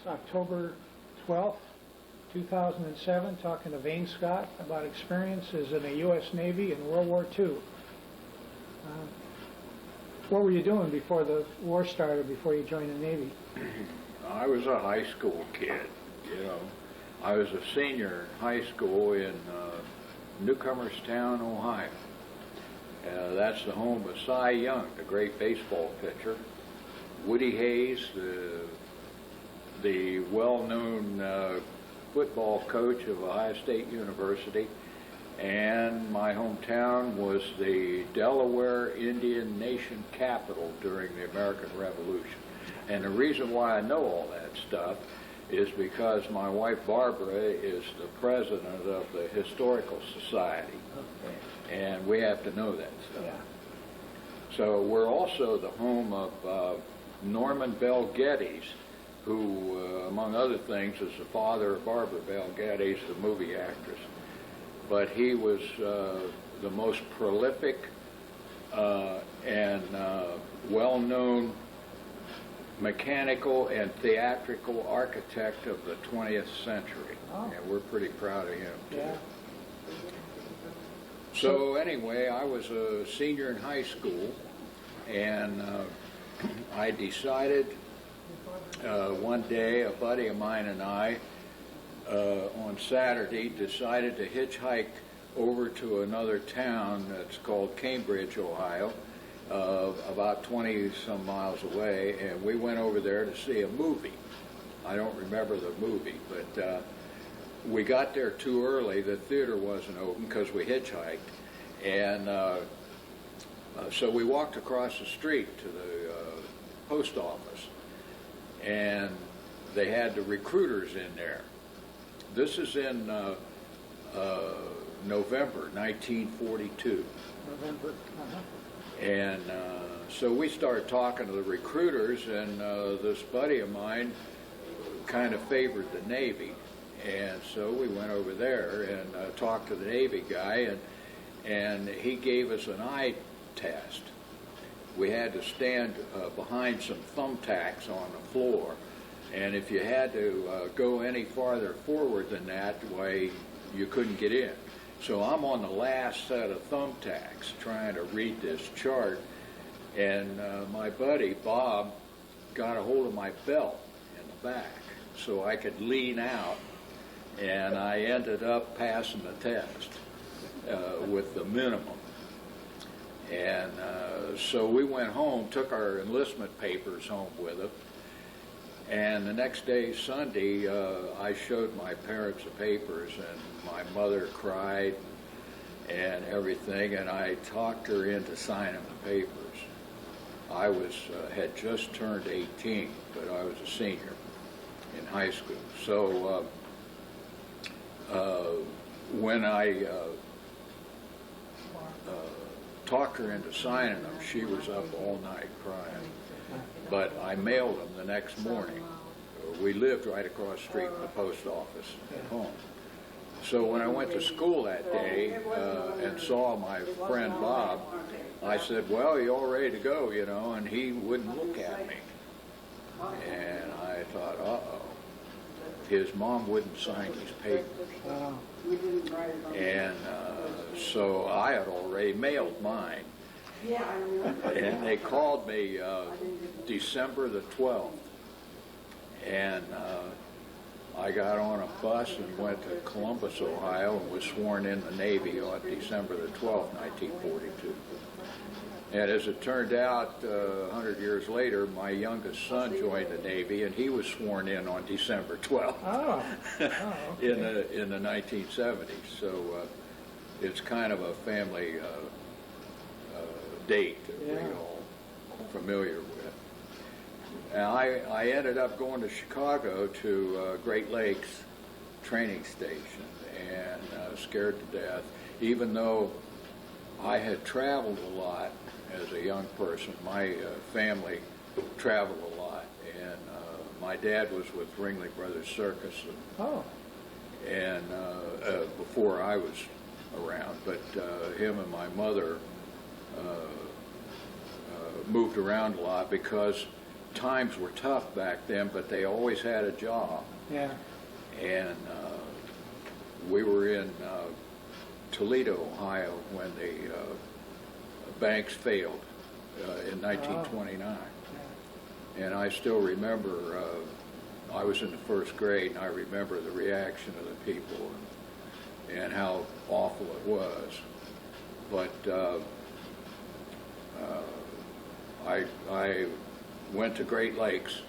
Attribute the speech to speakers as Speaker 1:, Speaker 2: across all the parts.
Speaker 1: October 12th, 2007, talking to Vane Scott about experiences in the U.S. Navy in World War II. What were you doing before the war started, before you joined the Navy?
Speaker 2: I was a high school kid, you know. I was a senior in high school in Newcomerstown, Ohio. That's the home of Cy Young, the great baseball pitcher. Woody Hayes, the well-known football coach of Ohio State University. And my hometown was the Delaware Indian Nation capital during the American Revolution. And the reason why I know all that stuff is because my wife Barbara is the president of the Historical Society. Okay. And we have to know that stuff. Yeah. So we're also the home of Norman Bell Geddes, who, among other things, is the father of Barbara Bell Geddes, the movie actress. But he was the most prolific and well-known mechanical and theatrical architect of the 20th century. Oh. And we're pretty proud of him, too. Yeah. So anyway, I was a senior in high school, and I decided one day, a buddy of mine and I, on Saturday, decided to hitchhike over to another town that's called Cambridge, Ohio, about 20-some miles away, and we went over there to see a movie. I don't remember the movie, but we got there too early. The theater wasn't open because we hitchhiked, and so we walked across the street to the post office, and they had the recruiters in there. This is in November 1942.
Speaker 1: November.
Speaker 2: And so we started talking to the recruiters, and this buddy of mine kind of favored the Navy. And so we went over there and talked to the Navy guy, and he gave us an eye test. We had to stand behind some thumbtacks on the floor. And if you had to go any farther forward than that, why, you couldn't get in. So I'm on the last set of thumbtacks trying to read this chart, and my buddy, Bob, got a hold of my belt in the back so I could lean out, and I ended up passing the test with the minimum. And so we went home, took our enlistment papers home with us. And the next day, Sunday, I showed my parents the papers, and my mother cried and everything, and I talked her into signing the papers. I had just turned 18, but I was a senior in high school. So when I talked her into signing them, she was up all night crying. But I mailed them the next morning. We lived right across the street from the post office at home. So when I went to school that day and saw my friend Bob, I said, well, you all ready to go, you know, and he wouldn't look at me. And I thought, uh-oh. His mom wouldn't sign these papers. And so I had already mailed mine. And they called me December the 12th, and I got on a bus and went to Columbus, Ohio, and was sworn in the Navy on December the 12th, 1942. And as it turned out, 100 years later, my youngest son joined the Navy, and he was sworn in on December 12th.
Speaker 1: Oh. Okay.
Speaker 2: in the 1970s. So it's kind of a family date that we're all familiar with. And I ended up going to Chicago to Great Lakes training station, and scared to death, even though I had traveled a lot as a young person. My family traveled a lot, and my dad was with Ringley Brothers Circus, and before I was around, but him and my mother moved around a lot because times were tough back then, but they always had a job.
Speaker 1: Yeah.
Speaker 2: And we were in Toledo, Ohio, when the banks failed in 1929. And I still remember, I was in the first grade, and I remember the reaction of the people and how awful it was. But I went to Great Lakes,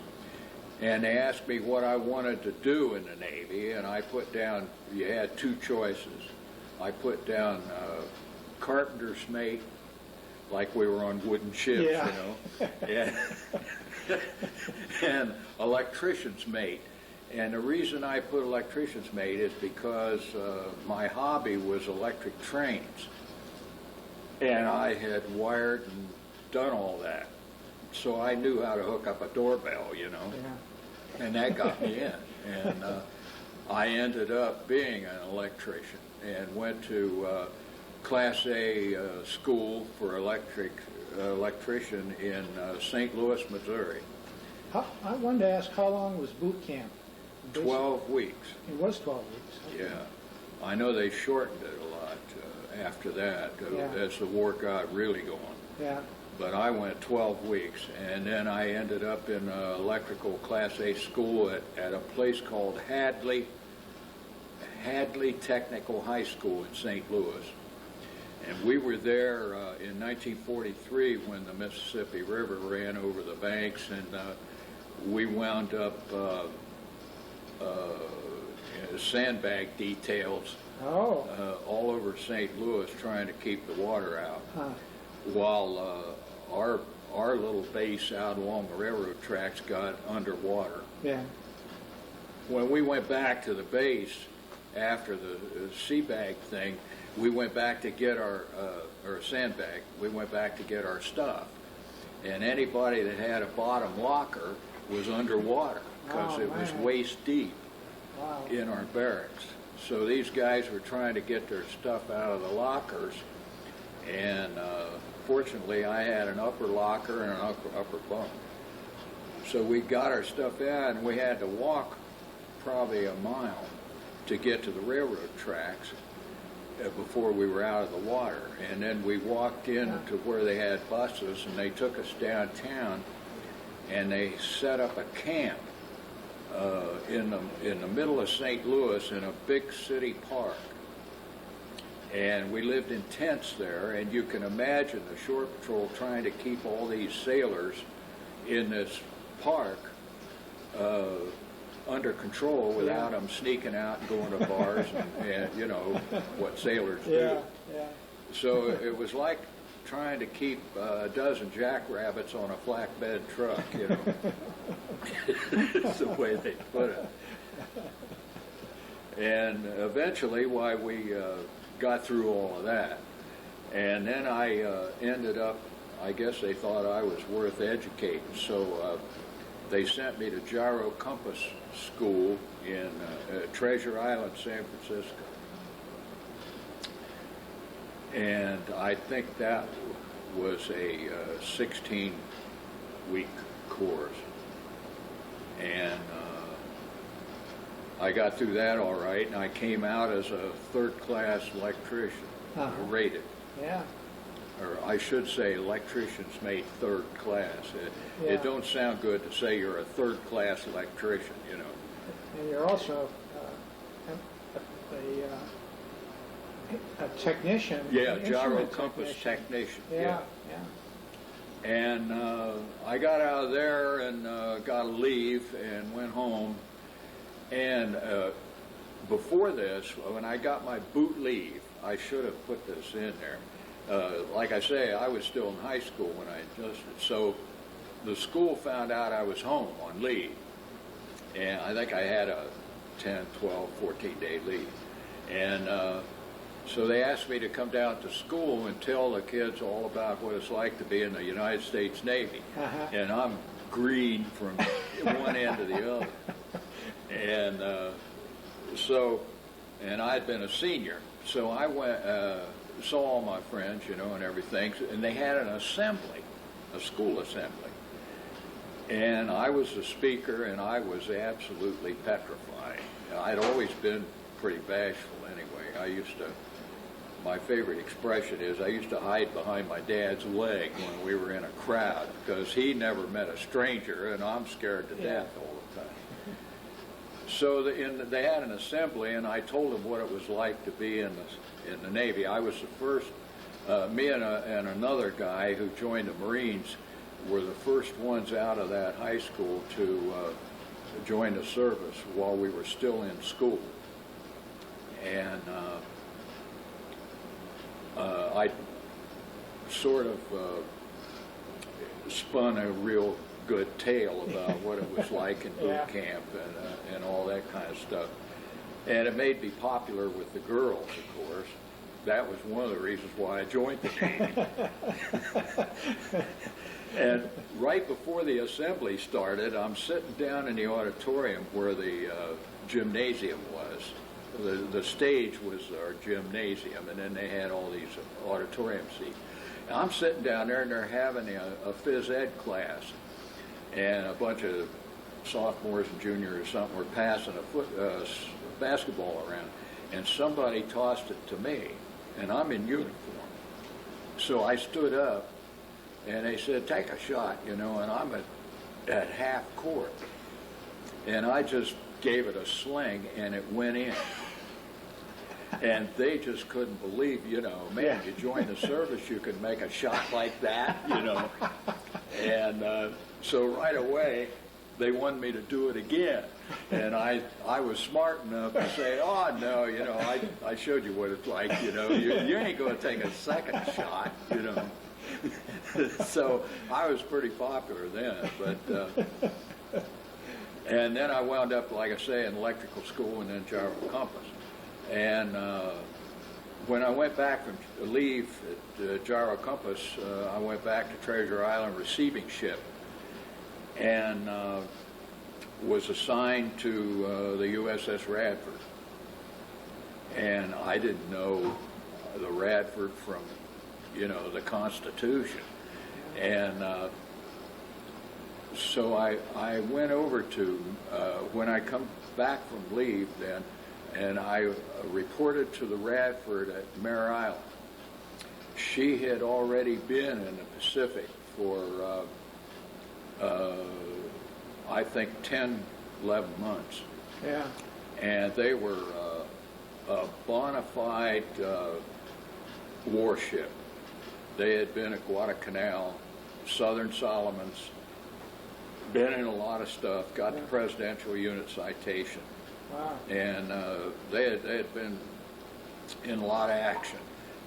Speaker 2: and they asked me what I wanted to do in the Navy, and I put down, you had two choices. I put down carpenter's mate, like we were on wooden ships,
Speaker 1: Yeah.
Speaker 2: and electrician's mate. And the reason I put electrician's mate is because my hobby was electric trains. And I had wired and done all that. So I knew how to hook up a doorbell,
Speaker 1: Yeah.
Speaker 2: and that got me in. And I ended up being an electrician and went to Class A school for electrician in St. Louis, Missouri.
Speaker 1: I wanted to ask, how long was boot camp?
Speaker 2: 12 weeks.
Speaker 1: It was 12 weeks.
Speaker 2: Yeah. I know they shortened it a lot after that
Speaker 1: Yeah.
Speaker 2: as the war got really going.
Speaker 1: Yeah.
Speaker 2: But I went 12 weeks, and then I ended up in electrical Class A school at a place called Hadley Technical High School in St. Louis. And we were there in 1943 when the Mississippi River ran over the banks, and we wound up sandbag details all over St. Louis trying to keep the water out, while our little base out along the railroad tracks got underwater.
Speaker 1: Yeah.
Speaker 2: When we went back to the base after the sea bag thing, we went back to get our sandbag. We went back to get our stuff, and anybody that had a bottom locker was underwater because it was waist deep in our barracks. So these guys were trying to get their stuff out of the lockers, and fortunately I had an upper locker and an upper bunk. So we got our stuff out, and we had to walk probably a mile to get to the railroad tracks before we were out of the water. And then we walked in to where they had buses, and they took us downtown, and they set up a camp in the middle of St. Louis in a big city park. And we lived in tents there, and you can imagine the shore patrol trying to keep all these sailors in this park under control without them sneaking out and going to bars and you know what sailors do.
Speaker 1: Yeah.
Speaker 2: So it was like trying to keep a dozen jackrabbits on a flatbed truck, you know. It's the way they put it. And eventually, we got through all of that. And then I ended up, I guess they thought I was worth educating, so they sent me to Gyro Compass School in Treasure Island, San Francisco. And I think that was a 16-week course. And I got through that all right, and I came out as a third-class electrician, rated.
Speaker 1: Yeah.
Speaker 2: Or I should say electricians made third class. It don't sound good to say you're a third-class electrician, you know.
Speaker 1: And you're also a technician.
Speaker 2: Yeah, gyro compass technician.
Speaker 1: Yeah.
Speaker 2: And I got out of there and got a leave and went home. And before this, when I got my boot leave, I should have put this in there. Like I say, I was still in high school when I enlisted. So the school found out I was home on leave. And I think I had a 10, 12, 14-day leave. And so they asked me to come down to school and tell the kids all about what it's like to be in the United States Navy. And I'm green from one end to the other. And and I'd been a senior. So I went, saw all my friends, you know, and everything. And they had an assembly, a school assembly. And I was the speaker, and I was absolutely petrified. I'd always been pretty bashful anyway. My favorite expression is I used to hide behind my dad's leg when we were in a crowd because he never met a stranger, and I'm scared to death all the time. So they had an assembly, and I told them what it was like to be in the Navy. I was the first, me and another guy who joined the Marines were the first ones out of that high school to join the service while we were still in school. And I sort of spun a real good tale about what it was like in boot camp and all that kind of stuff. And it made me popular with the girls, of course. That was one of the reasons why I joined the Navy. And right before the assembly started, I'm sitting down in the auditorium where the gymnasium was. The stage was our gymnasium, and then they had all these auditorium seats. And I'm sitting down there, and they're having a phys ed class, and a bunch of sophomores and juniors or something were passing a basketball around, and somebody tossed it to me, and I'm in uniform. So I stood up, and they said, take a shot, and I'm at half court. And I just gave it a sling, and it went in. And they just couldn't believe, man, you join the service, you can make a shot like that, And so right away, they wanted me to do it again. And I was smart enough to say, oh, no, I showed you what it's like, you ain't going to take a second shot, So I was pretty popular then, but and then I wound up, like I say, in electrical school and then gyro compass. And when I went back from leave at gyro compass, I went back to Treasure Island receiving ship and was assigned to the USS RADFORD. And I didn't know the Radford from, the Constitution. And so I went over to, when I come back from leave then, and I reported to the Radford at Mare Island. She had already been in the Pacific for, I think, 10, 11 months.
Speaker 1: Yeah.
Speaker 2: And they were a bona fide warship. They had been at Guadalcanal, Southern Solomons, been in a lot of stuff, got the Presidential Unit Citation.
Speaker 1: Wow.
Speaker 2: And they had been in a lot of action.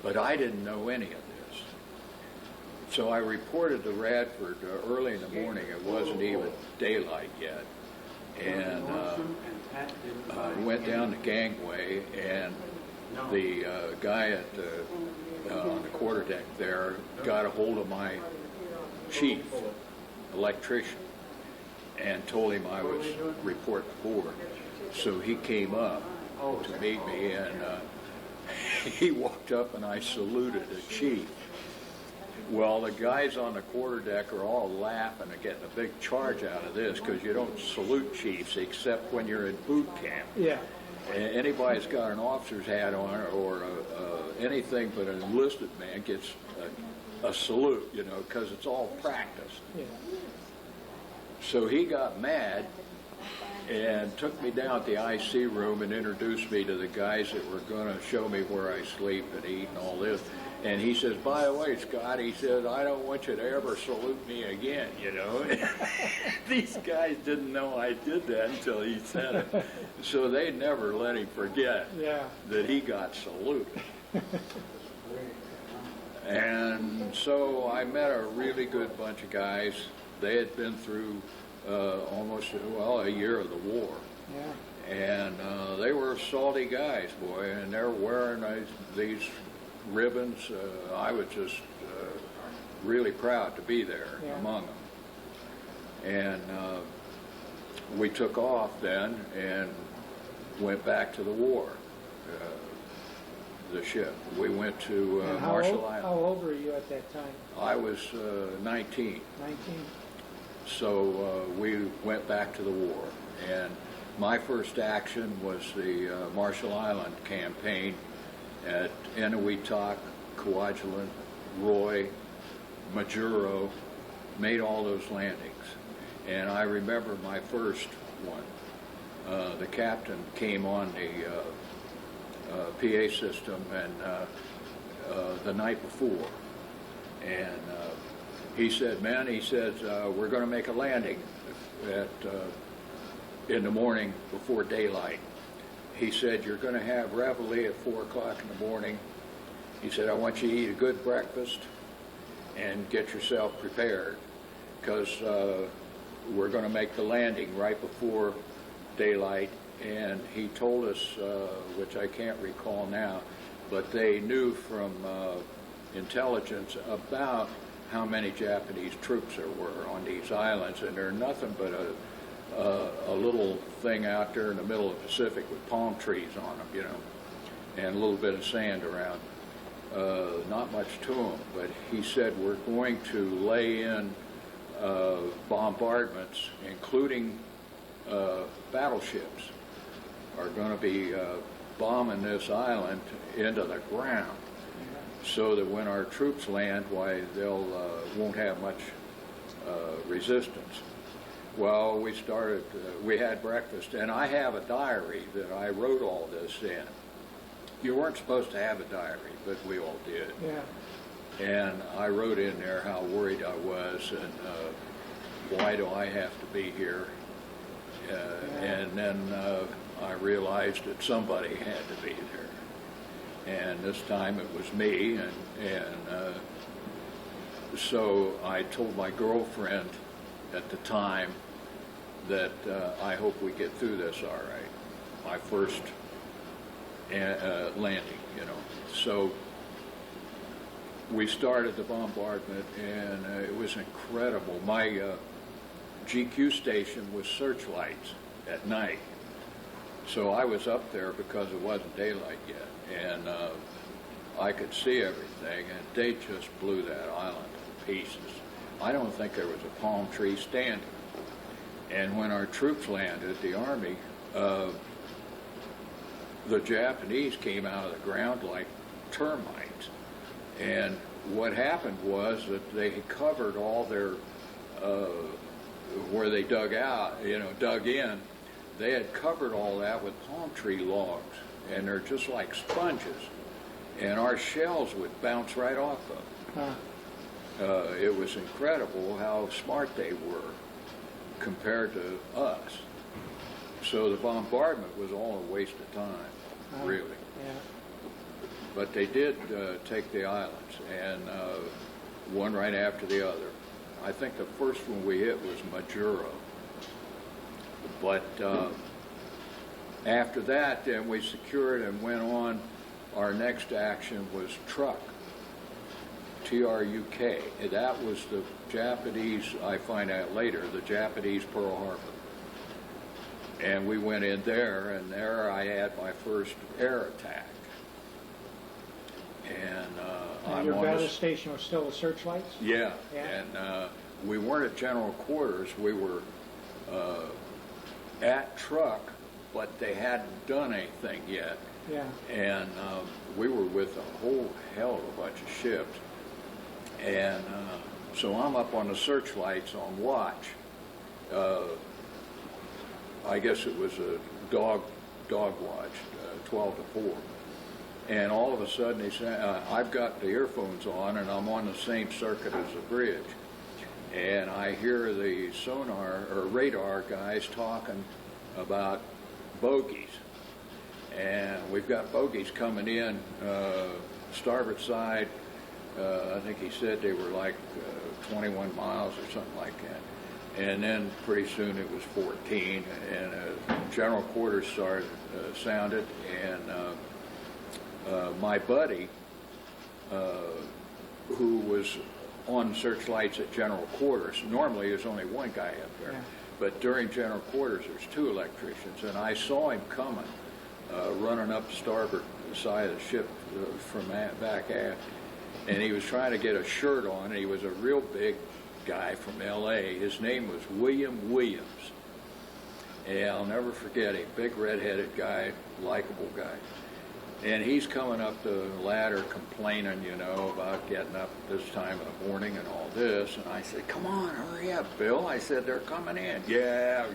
Speaker 2: But I didn't know any of this. So I reported to Radford early in the morning. It wasn't even daylight yet. And went down the gangway, and the guy at on the quarterdeck there got a hold of my chief electrician and told him I was reporting aboard. So he came up to meet me, and he walked up and I saluted the chief. Well, the guys on the quarterdeck are all laughing and getting a big charge out of this because you don't salute chiefs except when you're in boot camp.
Speaker 1: Yeah.
Speaker 2: Anybody's got an officer's hat on or anything but an enlisted man gets a salute, because it's all practiced.
Speaker 1: Yeah.
Speaker 2: So he got mad and took me down to the IC room and introduced me to the guys that were going to show me where I sleep and eat and all this. And he says, by the way, Scott, he said, I don't want you to ever salute me again, These guys didn't know I did that until he said it. So they never let him forget that he got saluted. And so I met a really good bunch of guys. They had been through almost, a year of the war.
Speaker 1: Yeah.
Speaker 2: And they were salty guys, boy, and they're wearing these ribbons. I was just really proud to be there among them. And we took off then and went back to the war, the ship. We went to Marshall Island.
Speaker 1: How old were you at that time?
Speaker 2: I was 19.
Speaker 1: 19.
Speaker 2: So we went back to the war, and my first action was the Marshall Island campaign at Eniwetok, Kwajalein, Roy, Majuro, made all those landings. And I remember my first one. The captain came on the PA system and the night before, and he said, "Man," he says, "we're going to make a landing in the morning before daylight." He said, "You're going to have reveille at 4 o'clock in the morning." He said, "I want you to eat a good breakfast and get yourself prepared, because we're going to make the landing right before daylight." And he told us, which I can't recall now, but they knew from intelligence about how many Japanese troops there were on these islands, and they're nothing but a little thing out there in the middle of the Pacific with palm trees on them, you know, and a little bit of sand around. Not much to them, but he said, "We're going to lay in bombardments, including battleships, are going to be bombing this island into the ground, so that when our troops land, why, they'll won't have much resistance." Well, we had breakfast, and I have a diary that I wrote all this in. You weren't supposed to have a diary, but we all did.
Speaker 1: Yeah.
Speaker 2: And I wrote in there how worried I was, and why do I have to be here? And then I realized that somebody had to be there. And this time it was me, and so I told my girlfriend at the time that I hope we get through this all right. My first landing, you know. So we started the bombardment, and it was incredible. My GQ station was searchlights at night, so I was up there because it wasn't daylight yet, and I could see everything, and they just blew that island to pieces. I don't think there was a palm tree standing. And when our troops landed, the Army, the Japanese came out of the ground like termites. And what happened was that they had covered all their, where they dug in, they had covered all that with palm tree logs, and they're just like sponges. And our shells would bounce right off them. It was incredible how smart they were compared to us. So the bombardment was all a waste of time, really.
Speaker 1: Yeah.
Speaker 2: But they did take the islands, and one right after the other. I think the first one we hit was Majuro. But after that, then we secured and went on. Our next action was Truk, T-R-U-K. That was the Japanese, I find out later, the Japanese Pearl Harbor. And we went in there, and there I had my first air attack. And
Speaker 1: Your battle station was still the searchlights?
Speaker 2: Yeah. And we weren't at general quarters. We were at Truk, but they hadn't done anything yet.
Speaker 1: Yeah.
Speaker 2: And we were with a whole hell of a bunch of ships. And so I'm up on the searchlights on watch. I guess it was a dog watch, 12 to 4. And all of a sudden, he said, I've got the earphones on, and I'm on the same circuit as the bridge. And I hear the sonar or radar guys talking about bogies. And we've got bogies coming in, starboard side. I think he said they were like 21 miles or something like that. And then pretty soon it was 14, and general quarters sounded, and my buddy, who was on searchlights at general quarters, normally there's only one guy up there, but during general quarters there's 2 electricians, and I saw him coming, running up the starboard side of the ship from back aft, and he was trying to get a shirt on, and he was a real big guy from L.A. His name was William Williams. And I'll never forget him, big red-headed guy, likable guy. And he's coming up the ladder complaining, you know, about getting up this time of the morning and all this. And I said, come on, hurry up, Bill. I said, they're coming in. Yeah,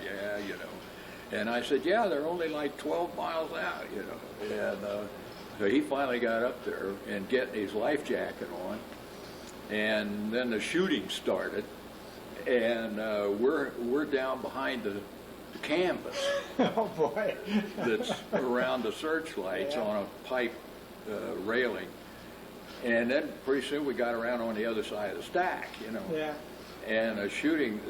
Speaker 2: you know. And I said, yeah, they're only like 12 miles out, you know. And so he finally got up there and getting his life jacket on. And then the shooting started. And we're down behind the canvas.
Speaker 1: Oh boy.
Speaker 2: That's around the searchlights on a pipe railing. And then pretty soon we got around on the other side of the stack, you know.
Speaker 1: Yeah.
Speaker 2: And shooting,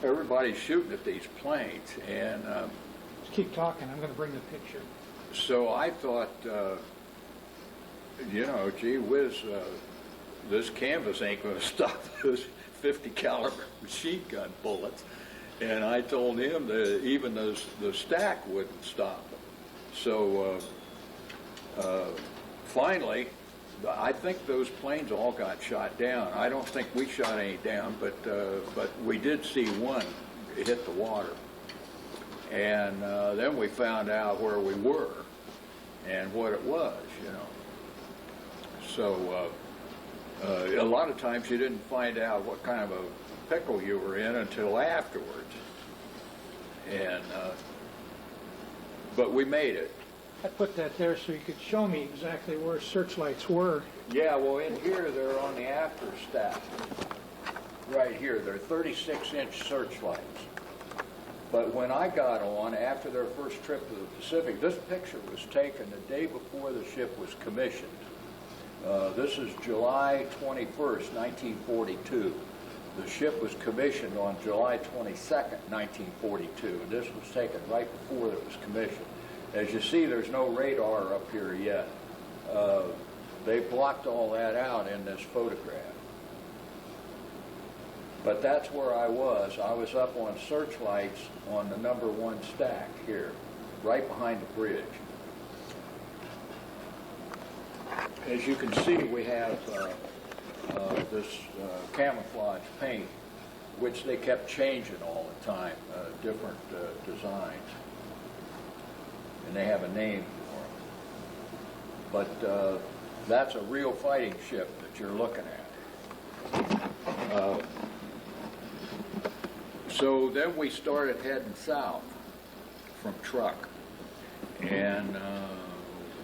Speaker 2: everybody's shooting at these planes. And
Speaker 1: Just keep talking. I'm going to bring the picture.
Speaker 2: so I thought, you know, gee whiz, this canvas ain't going to stop those 50 caliber machine gun bullets. And I told him that even the stack wouldn't stop them. So finally, I think those planes all got shot down. I don't think we shot any down, but we did see one hit the water. And then we found out where we were and what it was, you know. So a lot of times you didn't find out what kind of a pickle you were in until afterwards. And but we made it.
Speaker 1: I put that there so you could show me exactly where searchlights were.
Speaker 2: Yeah, well, in here they're on the after stack. Right here, they're 36-inch searchlights. But when I got on, after their first trip to the Pacific, this picture was taken the day before the ship was commissioned. This is July 21st, 1942. The ship was commissioned on July 22nd, 1942, and this was taken right before it was commissioned. As you see, there's no radar up here yet. They blocked all that out in this photograph. But that's where I was. I was up on searchlights on the #1 stack here, right behind the bridge. As you can see, we have this camouflage paint, which they kept changing all the time, different designs. And they have a name for them. But that's a real fighting ship that you're looking at. So then we started heading south from Truk. And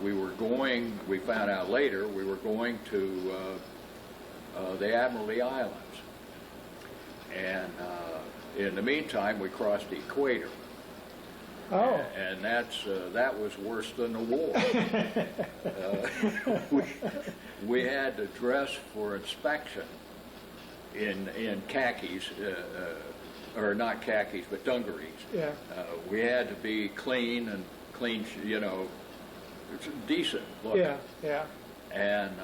Speaker 2: we found out later, we were going to the Admiralty Islands. And in the meantime, we crossed the equator.
Speaker 1: Oh.
Speaker 2: And that was worse than the war. We had to dress for inspection in khakis, or not khakis, but dungarees.
Speaker 1: Yeah.
Speaker 2: We had to be clean, you know, decent looking.
Speaker 1: Yeah, yeah.
Speaker 2: And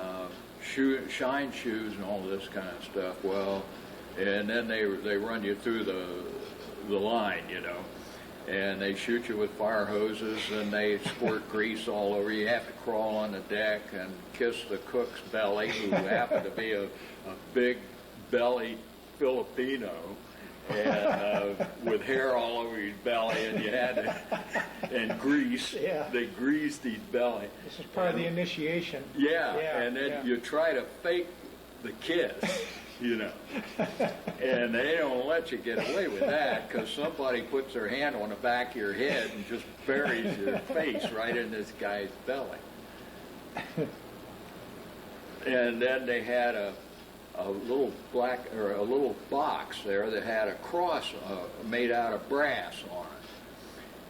Speaker 2: shine shoes and all this kind of stuff. Well, and then they run you through the line, you know, and they shoot you with fire hoses and they squirt grease all over you. You have to crawl on the deck and kiss the cook's belly, who happened to be a big belly Filipino, and with hair all over his belly, and you had to, and grease.
Speaker 1: Yeah.
Speaker 2: They greased his belly.
Speaker 1: This is part of the initiation.
Speaker 2: Yeah, and then you try to fake the kiss, you know, and they don't let you get away with that because somebody puts their hand on the back of your head and just buries your face right in this guy's belly. And then they had a little a little box there that had a cross made out of brass on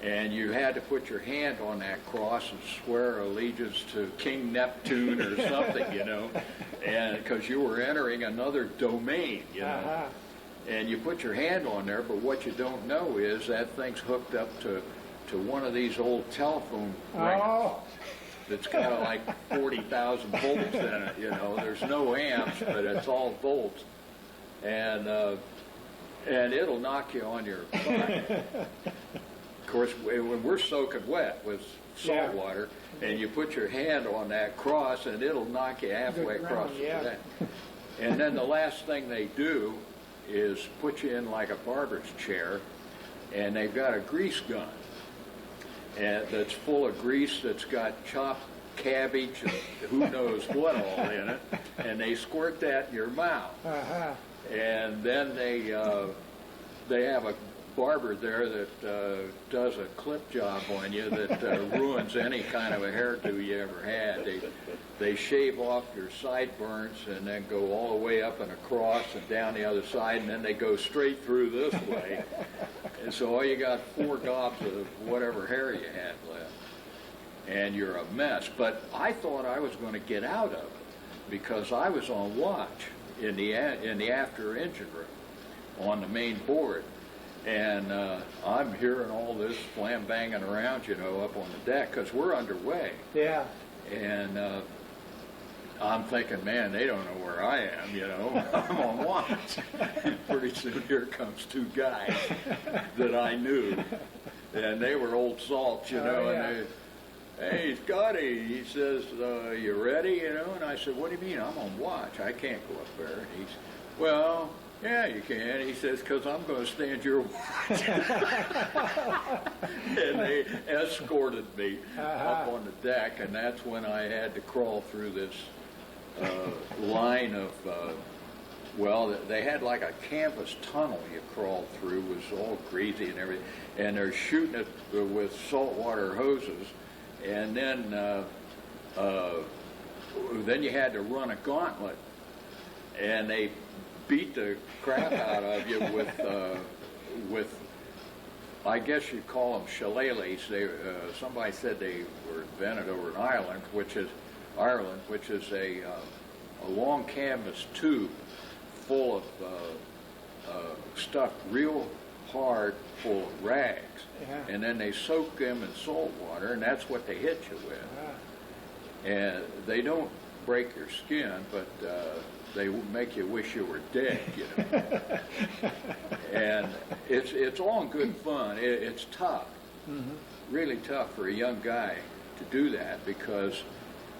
Speaker 2: it, and you had to put your hand on that cross and swear allegiance to King Neptune or something, you know, and because you were entering another domain, you know.
Speaker 1: Uh-huh.
Speaker 2: And you put your hand on there, but what you don't know is that thing's hooked up to one of these old telephone ringers.
Speaker 1: Oh.
Speaker 2: It's got like 40,000 volts in it, you know. There's no amps, but it's all volts, and it'll knock you on your butt. Of course, when we're soaking wet with salt water, and you put your hand on that cross, and it'll knock you halfway across the deck. And then the last thing they do is put you in like a barber's chair, and they've got a grease gun and that's full of grease that's got chopped cabbage and who knows what all in it, and they squirt that in your mouth.
Speaker 1: Uh-huh.
Speaker 2: And then they have a barber there that does a clip job on you that ruins any kind of a hairdo you ever had. They shave off your sideburns and then go all the way up and across and down the other side, and then they go straight through this way. And so all you got 4 gobs of whatever hair you had left, and you're a mess. But I thought I was going to get out of it because I was on watch in the after engine room on the main board. And I'm hearing all this flam banging around, up on the deck because we're underway.
Speaker 1: Yeah.
Speaker 2: And I'm thinking, man, they don't know where I am, I'm on watch. Pretty soon here comes 2 guys that I knew, and they were old salts,
Speaker 1: Yeah.
Speaker 2: and hey, Scotty, he says, you ready, And I said, what do you mean? I'm on watch. I can't go up there. And he's, well, yeah, you can. He says, because I'm going to stand your watch. And they escorted me up on the deck, and that's when I had to crawl through this line of, they had like a canvas tunnel you crawled through. It was all greasy and everything. And they're shooting it with saltwater hoses. And then you had to run a gauntlet. And they beat the crap out of you with I guess you'd call them shillelaghs. Somebody said they were invented over in Ireland, which is a long canvas tube full of stuff real hard, full of rags.
Speaker 1: Yeah.
Speaker 2: And then they soak them in salt water, and that's what they hit you with.
Speaker 1: Ah.
Speaker 2: And they don't break your skin, but they make you wish you were dead, And it's all in good fun. It's tough, really tough for a young guy to do that because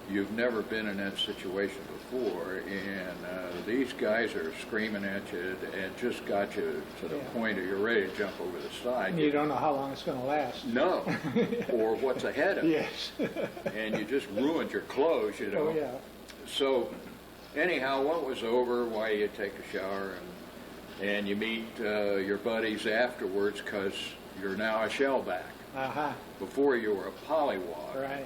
Speaker 2: you've never been in that situation before, and these guys are screaming at you and just got you to the point that you're ready to jump over the side.
Speaker 1: You don't know how long it's going to last.
Speaker 2: No, or what's ahead of you.
Speaker 1: Yes.
Speaker 2: And you just ruined your clothes,
Speaker 1: Oh, yeah.
Speaker 2: So, anyhow, what was over, why you take a shower and you meet your buddies afterwards because you're now a shellback.
Speaker 1: Uh-huh.
Speaker 2: Before you were a pollywog.
Speaker 1: Right.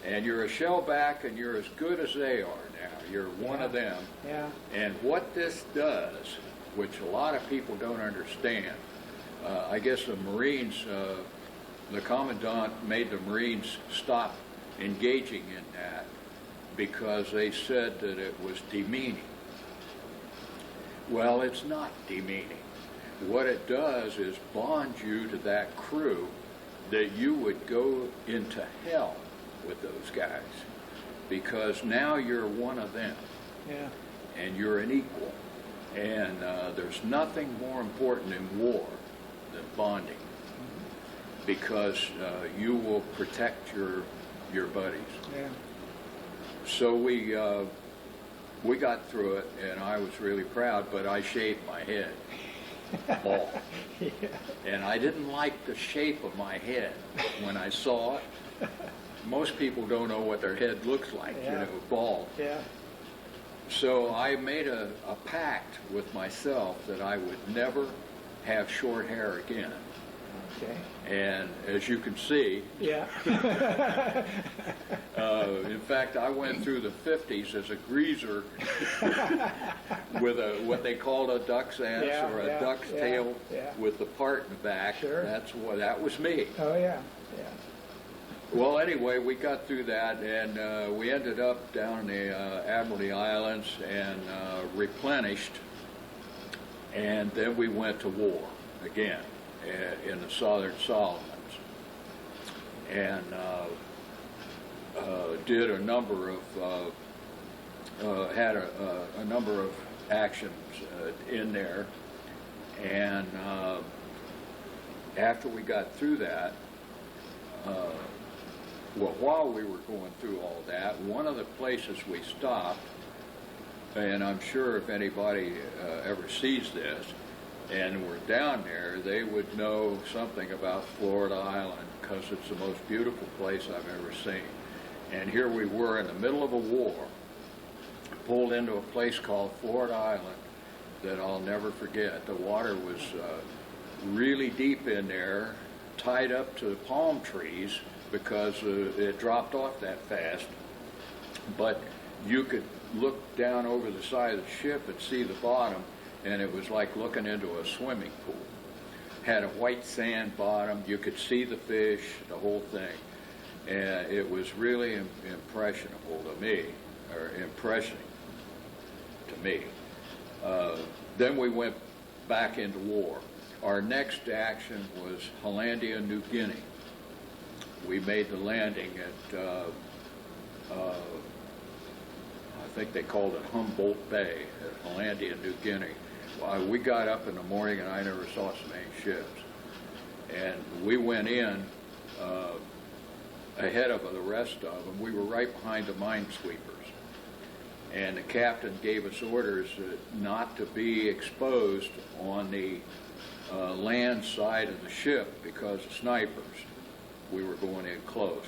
Speaker 2: And you're a shellback and you're as good as they are now. You're one of them.
Speaker 1: Yeah.
Speaker 2: And what this does, which a lot of people don't understand, I guess the Marines, the Commandant made the Marines stop engaging in that because they said that it was demeaning. Well, it's not demeaning. What it does is bond you to that crew that you would go into hell with those guys because now you're one of them.
Speaker 1: Yeah.
Speaker 2: And you're an equal. And there's nothing more important in war than bonding because you will protect your buddies.
Speaker 1: Yeah.
Speaker 2: So we got through it, and I was really proud, but I shaved my head bald.
Speaker 1: Yeah.
Speaker 2: And I didn't like the shape of my head when I saw it. Most people don't know what their head looks like, bald.
Speaker 1: Yeah.
Speaker 2: So I made a pact with myself that I would never have short hair again.
Speaker 1: Okay.
Speaker 2: And as you can see,
Speaker 1: Yeah.
Speaker 2: in fact, I went through the 50s as a greaser with what they called a duck's ass or a duck's tail with the part in the back.
Speaker 1: Sure.
Speaker 2: That was me.
Speaker 1: Oh, yeah. Yeah.
Speaker 2: Well, anyway, we got through that, and we ended up down in the Admiralty Islands and replenished, and then we went to war again in the Southern Solomons, and did a number of had a number of actions in there, and after we got through that. Well, while we were going through all that, one of the places we stopped and I'm sure if anybody ever sees this and we're down there, they would know something about Florida Island, because it's the most beautiful place I've ever seen. And here we were in the middle of a war, pulled into a place called Florida Island that I'll never forget. The water was really deep in there, tied up to palm trees because it dropped off that fast. But you could look down over the side of the ship and see the bottom, and it was like looking into a swimming pool. Had a white sand bottom, you could see the fish, the whole thing. And it was really impressionable to me, or impressioning to me. Then we went back into war. Our next action was Hollandia, New Guinea. We made the landing at, I think they called it Humboldt Bay at Hollandia, New Guinea. Well, we got up in the morning and I never saw so many ships. And we went in ahead of the rest of them. We were right behind the minesweepers. And the captain gave us orders not to be exposed on the land side of the ship because of snipers. We were going in close.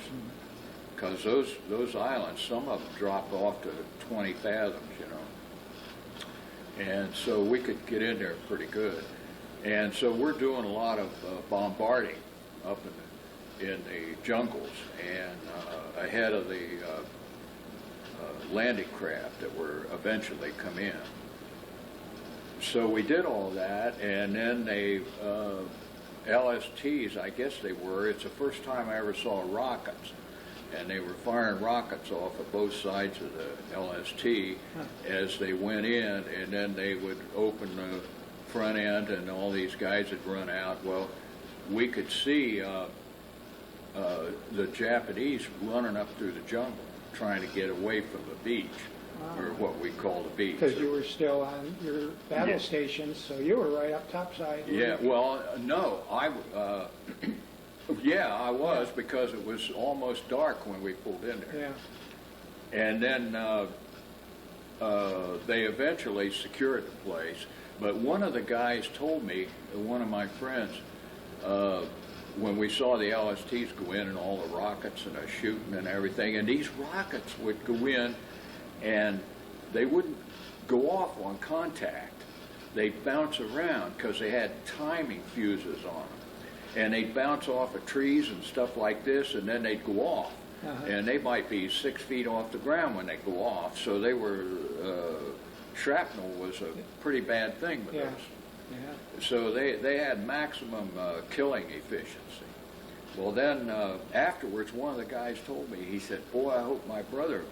Speaker 2: Because those islands, some of them dropped off to 20 fathoms, you know. And so we could get in there pretty good. And so we're doing a lot of bombarding up in the jungles and ahead of the landing craft that were eventually come in. So we did all that, and then they, LSTs, I guess they were, it's the first time I ever saw rockets. And they were firing rockets off of both sides of the LST as they went in, and then they would open the front end and all these guys would run out. Well, we could see the Japanese running up through the jungle trying to get away from the beach, or what we call the beach.
Speaker 1: Because you were still on your battle
Speaker 2: Yeah.
Speaker 1: stations, so you were right up topside.
Speaker 2: Yeah, well, no, yeah, I was, because it was almost dark when we pulled in there.
Speaker 1: Yeah.
Speaker 2: And then they eventually secured the place. But one of the guys told me, one of my friends, when we saw the LSTs go in and all the rockets and the shooting and everything, and these rockets would go in and they wouldn't go off on contact. They'd bounce around because they had timing fuses on them. And they'd bounce off of trees and stuff like this, and then they'd go off. And they might be 6 feet off the ground when they go off. So they were, shrapnel was a pretty bad thing with
Speaker 1: Yeah.
Speaker 2: those.
Speaker 1: Yeah.
Speaker 2: So they had maximum killing efficiency. Well, then afterwards, one of the guys told me, he said, "Boy, I hope my brother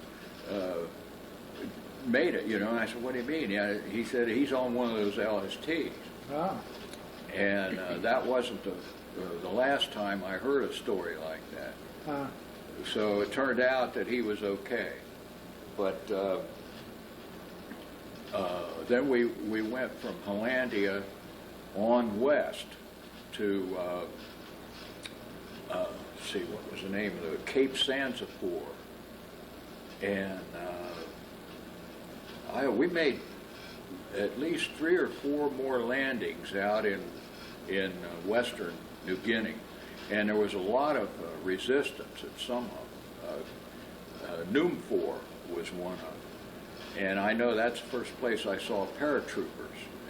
Speaker 2: made it," you know. And I said, "What do you mean?" Yeah, he said, "He's on one of those LSTs."
Speaker 1: Ah.
Speaker 2: And that wasn't the last time I heard a story like that. So it turned out that he was okay. But then we went from Hollandia on west to, see, what was the name of the, Cape Sansifor. And we made at least 3 or 4 more landings out in western New Guinea. And there was a lot of resistance at some of them. Numfor was one of them. And I know that's the first place I saw paratroopers.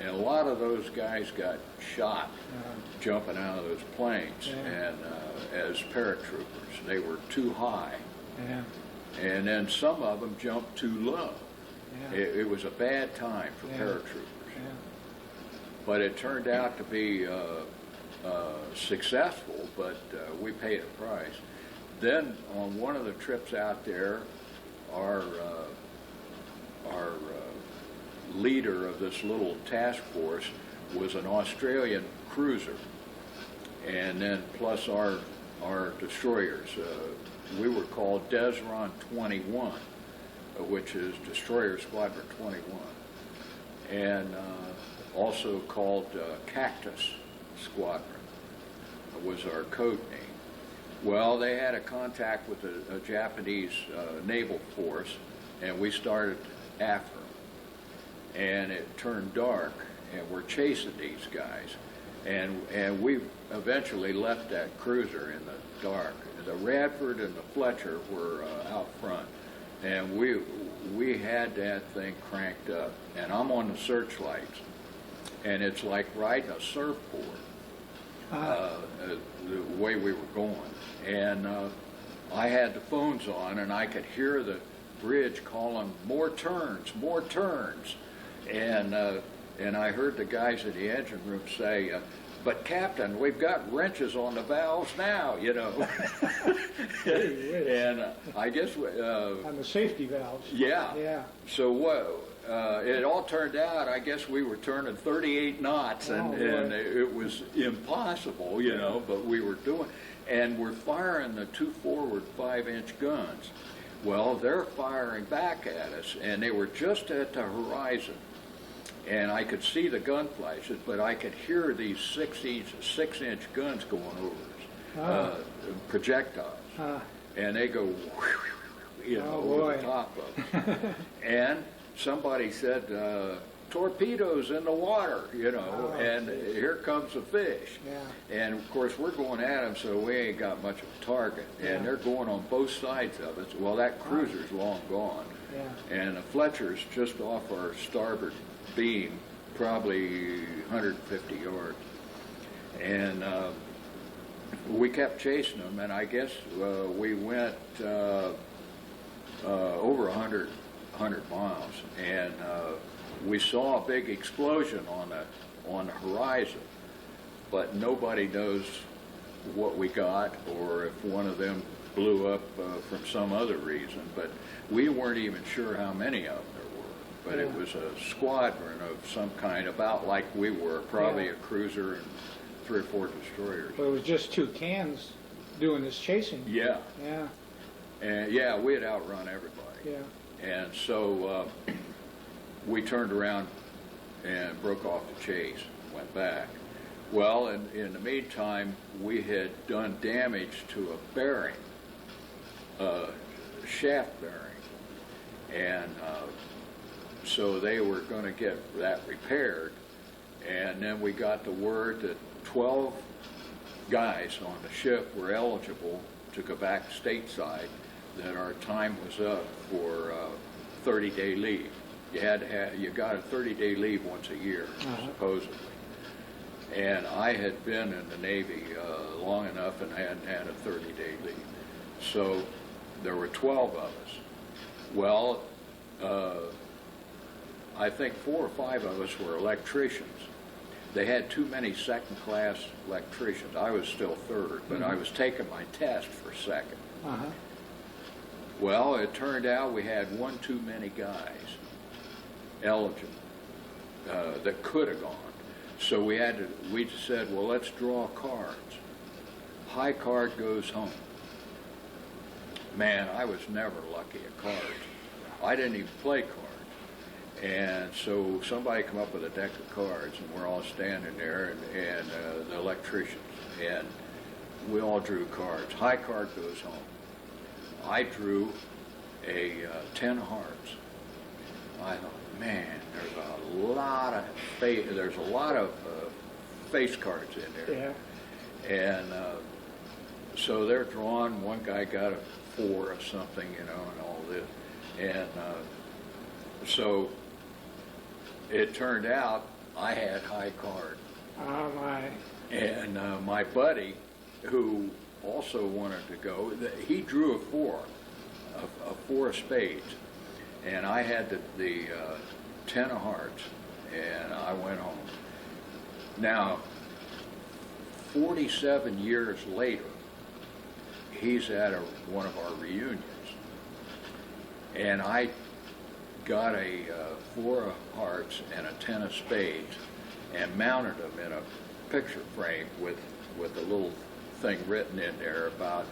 Speaker 2: And a lot of those guys got shot jumping out of those planes and as paratroopers. They were too high.
Speaker 1: Yeah.
Speaker 2: And then some of them jumped too low.
Speaker 1: Yeah.
Speaker 2: It was a bad time for paratroopers. But it turned out to be successful, but we paid a price. Then on one of the trips out there, our leader of this little task force was an Australian cruiser, and then plus our destroyers. We were called Desron 21, which is Destroyer Squadron 21, and also called Cactus Squadron was our code name. Well, they had a contact with a Japanese naval force, and we started after them. and it turned dark, and we're chasing these guys, and we eventually left that cruiser in the dark. The Radford and the Fletcher were out front, and we had that thing cranked up, and I'm on the searchlights, and it's like riding a surfboard, the way we were going. And I had the phones on, and I could hear the bridge calling, more turns, and I heard the guys in the engine room say, but Captain, we've got wrenches on the valves now, you know. And I guess
Speaker 1: on the safety valves.
Speaker 2: Yeah.
Speaker 1: Yeah.
Speaker 2: So it all turned out, I guess we were turning 38 knots, and it was impossible, you know, but we were doing, and we're firing the two forward 5-inch guns. Well, they're firing back at us, and they were just at the horizon. And I could see the gun flashes, but I could hear these 6-inch guns going over us, projectiles. And they go, you know, over the top of us. And somebody said, torpedoes in the water, you know, and here comes a fish.
Speaker 1: Yeah.
Speaker 2: And of course we're going at them, so we ain't got much of a target. And they're going on both sides of it. Well, that cruiser's long gone.
Speaker 1: Yeah.
Speaker 2: And the Fletcher's just off our starboard beam, probably 150 yards. And we kept chasing them, and I guess we went over 100 miles, and we saw a big explosion on the horizon, but nobody knows what we got or if one of them blew up from some other reason, but we weren't even sure how many of them there were. But it was a squadron of some kind, about like we were, probably a cruiser and 3 or 4 destroyers.
Speaker 1: But it was just 2 cans doing this chasing.
Speaker 2: Yeah.
Speaker 1: Yeah.
Speaker 2: And yeah, we had outrun everybody.
Speaker 1: Yeah.
Speaker 2: And so we turned around and broke off the chase, went back. Well, in the meantime, we had done damage to a bearing, shaft bearing, and so they were going to get that repaired. And then we got the word that 12 guys on the ship were eligible to go back stateside, that our time was up for 30-day leave. You got a 30-day leave once a year, supposedly. And I had been in the Navy long enough and hadn't had a 30-day leave. So there were 12 of us. Well, I think 4 or 5 of us were electricians. They had too many second-class electricians. I was still third, but I was taking my test for second. Well, it turned out we had one too many guys eligible that could have gone. So we said, well, let's draw cards. High card goes home. Man, I was never lucky at cards. I didn't even play cards. And so somebody come up with a deck of cards, and we're all standing there, and the electricians, and we all drew cards. High card goes home. I drew a 10 of hearts. I thought, man, there's a lot of face cards in there.
Speaker 1: Yeah.
Speaker 2: And so they're drawn. One guy got a 4 or something, you know, and all this. And so it turned out I had high card.
Speaker 1: Oh, my.
Speaker 2: And my buddy, who also wanted to go, he drew a 4 of spades. And I had the 10 of hearts, and I went home. Now, 47 years later, he's at one of our reunions, and I got a 4 of hearts and a 10 of spades and mounted them in a picture frame with a little thing written in there about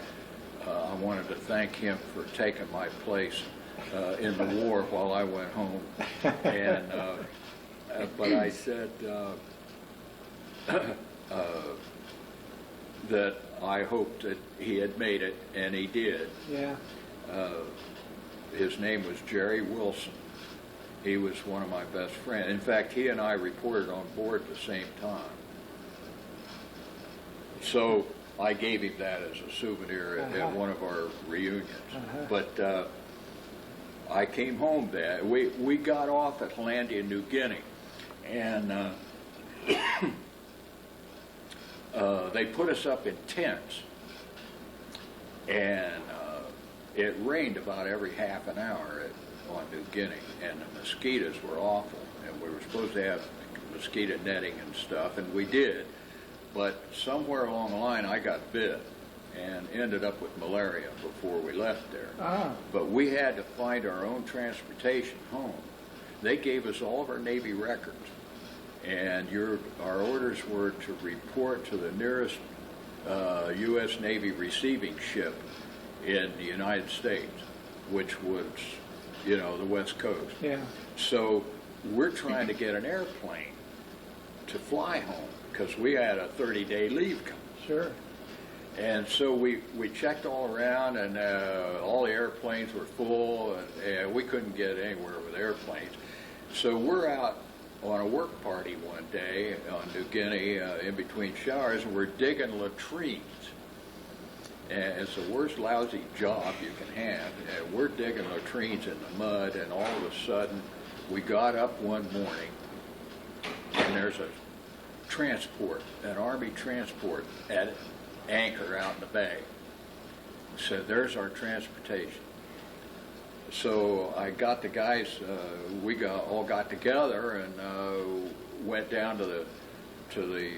Speaker 2: I wanted to thank him for taking my place in the war while I went home. And but I said that I hoped that he had made it, and he did.
Speaker 1: Yeah.
Speaker 2: His name was Jerry Wilson, He was one of my best friends. In fact, he and I reported on board at the same time. So I gave him that as a souvenir at one of our reunions. But I came home then. We got off at Hollandia, New Guinea, and they put us up in tents, and it rained about every half an hour on New Guinea, and the mosquitoes were awful, and we were supposed to have mosquito netting and stuff, and we did, but somewhere along the line I got bit and ended up with malaria before we left there. But we had to find our own transportation home. They gave us all of our Navy records, and our orders were to report to the nearest U.S. Navy receiving ship in the United States, which was, the West Coast.
Speaker 1: Yeah.
Speaker 2: So we're trying to get an airplane to fly home because we had a 30-day leave coming.
Speaker 1: Sure.
Speaker 2: And so we checked all around, and all the airplanes were full, and we couldn't get anywhere with airplanes. So we're out on a work party one day on New Guinea in between showers, and we're digging latrines. And it's the worst lousy job you can have. And we're digging latrines in the mud, and all of a sudden we got up one morning, and there's a transport, an Army transport at anchor out in the bay. So there's our transportation. So I got the guys, we all got together and went down to the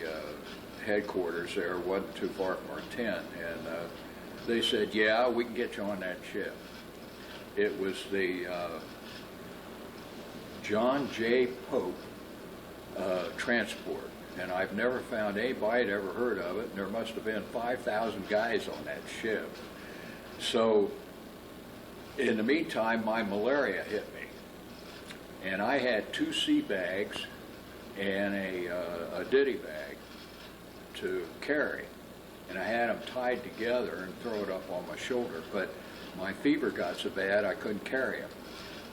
Speaker 2: headquarters there. It wasn't too far from our tent, and they said, yeah, we can get you on that ship. It was the John J. Pope transport, and I've never found anybody that ever heard of it, and there must have been 5,000 guys on that ship. So in the meantime, my malaria hit me, and I had 2 sea bags and a ditty bag to carry, and I had them tied together and throw it up on my shoulder, but my fever got so bad I couldn't carry them,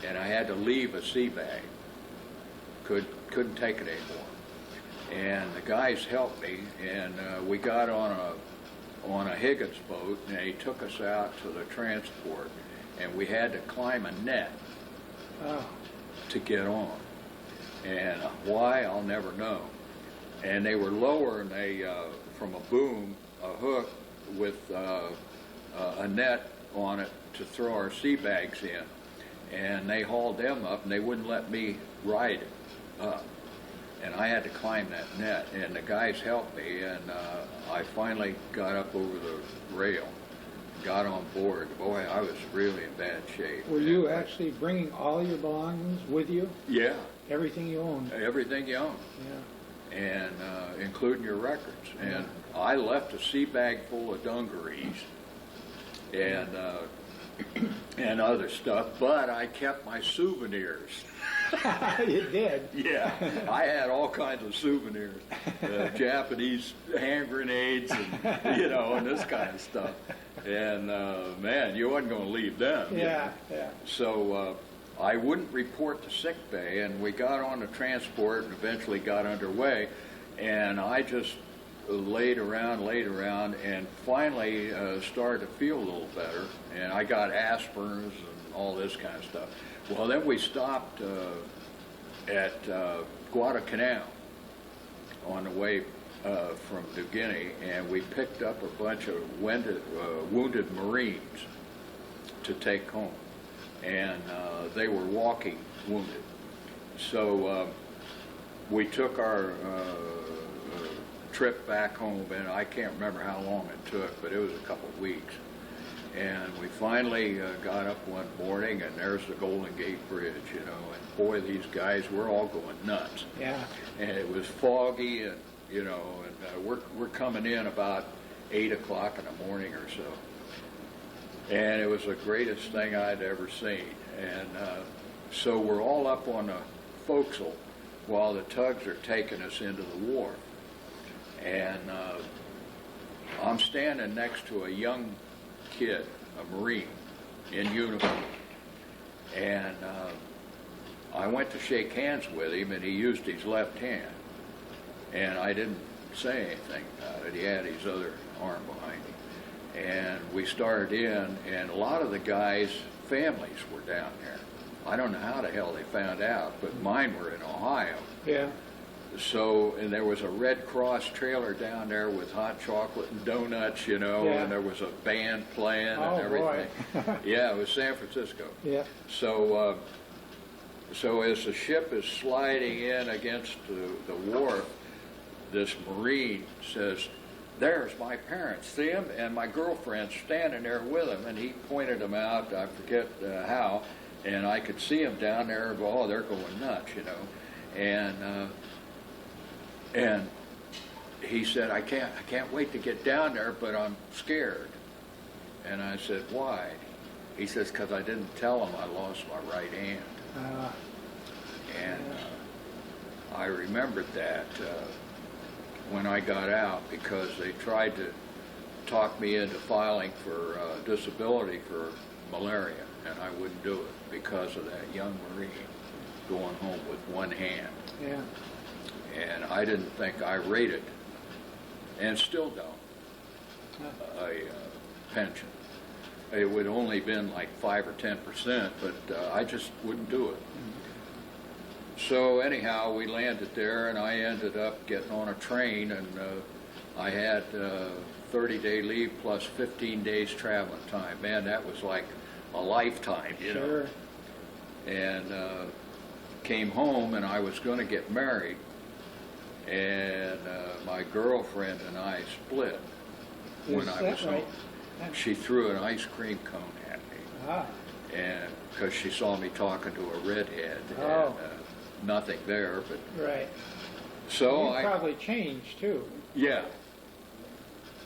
Speaker 2: and I had to leave a sea bag. Couldn't take it anymore. And the guys helped me, and we got on a Higgins boat, and he took us out to the transport, and we had to climb a net to get on. And why, I'll never know. And they were lowering from a boom, a hook with a net on it to throw our sea bags in. And they hauled them up, and they wouldn't let me ride it up. And I had to climb that net, and the guys helped me, and I finally got up over the rail, got on board. Boy, I was really in bad shape.
Speaker 1: Were you actually bringing all your belongings with you?
Speaker 2: Yeah.
Speaker 1: Everything you owned?
Speaker 2: Everything you own.
Speaker 1: Yeah.
Speaker 2: And including your records. And I left a sea bag full of dungarees and other stuff, but I kept my souvenirs.
Speaker 1: You did?
Speaker 2: Yeah, I had all kinds of souvenirs, Japanese hand grenades, and and this kind of stuff. And man, you wasn't going to leave them.
Speaker 1: Yeah.
Speaker 2: So I wouldn't report to sick bay, and we got on the transport and eventually got underway. And I just laid around, and finally started to feel a little better. And I got aspirins and all this kind of stuff. Well, then we stopped at Guadalcanal on the way from New Guinea, and we picked up a bunch of wounded Marines to take home, and they were walking wounded. So we took our trip back home, and I can't remember how long it took, but it was a couple of weeks. And we finally got up one morning, and there's the Golden Gate Bridge, and boy, these guys were all going nuts.
Speaker 1: Yeah.
Speaker 2: And it was foggy, and we're coming in about 8 o'clock in the morning or so. And it was the greatest thing I'd ever seen. And so we're all up on the forecastle while the tugs are taking us into the wharf. And I'm standing next to a young kid, a Marine, in uniform. And I went to shake hands with him, and he used his left hand, and I didn't say anything about it. He had his other arm behind him, and we started in, and a lot of the guys' families were down there. I don't know how the hell they found out, but mine were in Ohio.
Speaker 1: Yeah.
Speaker 2: So, and there was a Red Cross trailer down there with hot chocolate and donuts, you know,
Speaker 1: Yeah.
Speaker 2: and there was a band playing
Speaker 1: Oh,
Speaker 2: and everything.
Speaker 1: boy.
Speaker 2: Yeah, it was San Francisco.
Speaker 1: Yeah.
Speaker 2: So, so as the ship is sliding in against the wharf, this Marine says, "There's my parents, see them?" And my girlfriend's standing there with him, and he pointed them out, I forget how, and I could see them down there and go, "Oh, they're going nuts," you know. And he said, I can't wait to get down there, but I'm scared." And I said, "Why?" He says, "Because I didn't tell him I lost my right hand." And I remembered that when I got out, because they tried to talk me into filing for disability for malaria, and I wouldn't do it because of that young Marine going home with one hand.
Speaker 1: Yeah.
Speaker 2: And I didn't think I rated, and still don't, a pension. It would only been like 5 or 10%, but I just wouldn't do it. So anyhow, we landed there, and I ended up getting on a train, and I had 30-day leave plus 15 days traveling time. Man, that was like a lifetime, you know.
Speaker 1: Sure.
Speaker 2: And came home, and I was going to get married, and my girlfriend and I split when I was home. She threw an ice cream cone at me, and because she saw me talking to a redhead, and nothing there, but
Speaker 1: Right.
Speaker 2: so
Speaker 1: You probably changed too.
Speaker 2: yeah.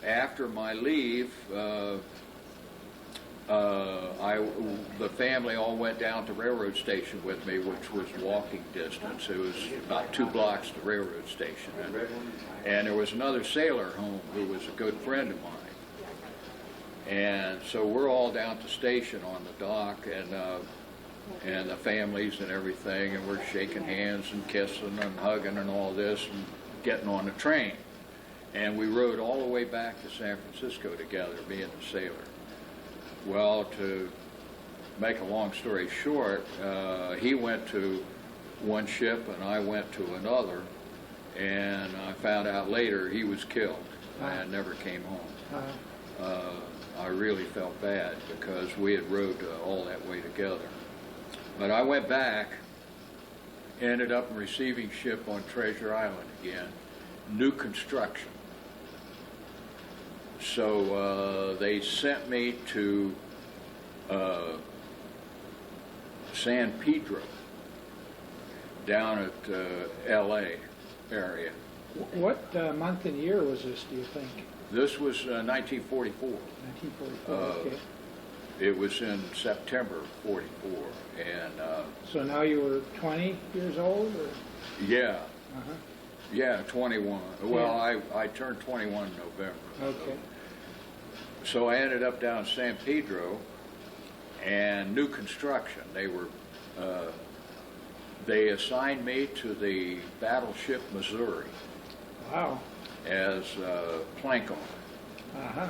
Speaker 2: After my leave, the family all went down to the railroad station with me, which was walking distance. It was about 2 blocks to the railroad station. And there was another sailor home who was a good friend of mine. And so we're all down at the station on the dock, and the families and everything, and we're shaking hands and kissing and hugging and all this and getting on the train. And we rode all the way back to San Francisco together, me and the sailor. Well, to make a long story short, he went to one ship and I went to another, and I found out later he was killed and never came home. I really felt bad because we had rode all that way together. But I went back, ended up receiving ship on Treasure Island again, new construction. So they sent me to San Pedro, down at L.A. area.
Speaker 1: What month and year was this, do you think?
Speaker 2: This was 1944.
Speaker 1: 1944, okay.
Speaker 2: It was in September of 44, and
Speaker 1: So now you were 20 years old, or?
Speaker 2: yeah,
Speaker 1: Uh-huh.
Speaker 2: yeah, 21. Well, I turned 21 in November.
Speaker 1: Okay.
Speaker 2: So I ended up down in San Pedro, and new construction. They assigned me to the battleship Missouri
Speaker 1: Wow.
Speaker 2: as plank owner.
Speaker 1: Uh-huh.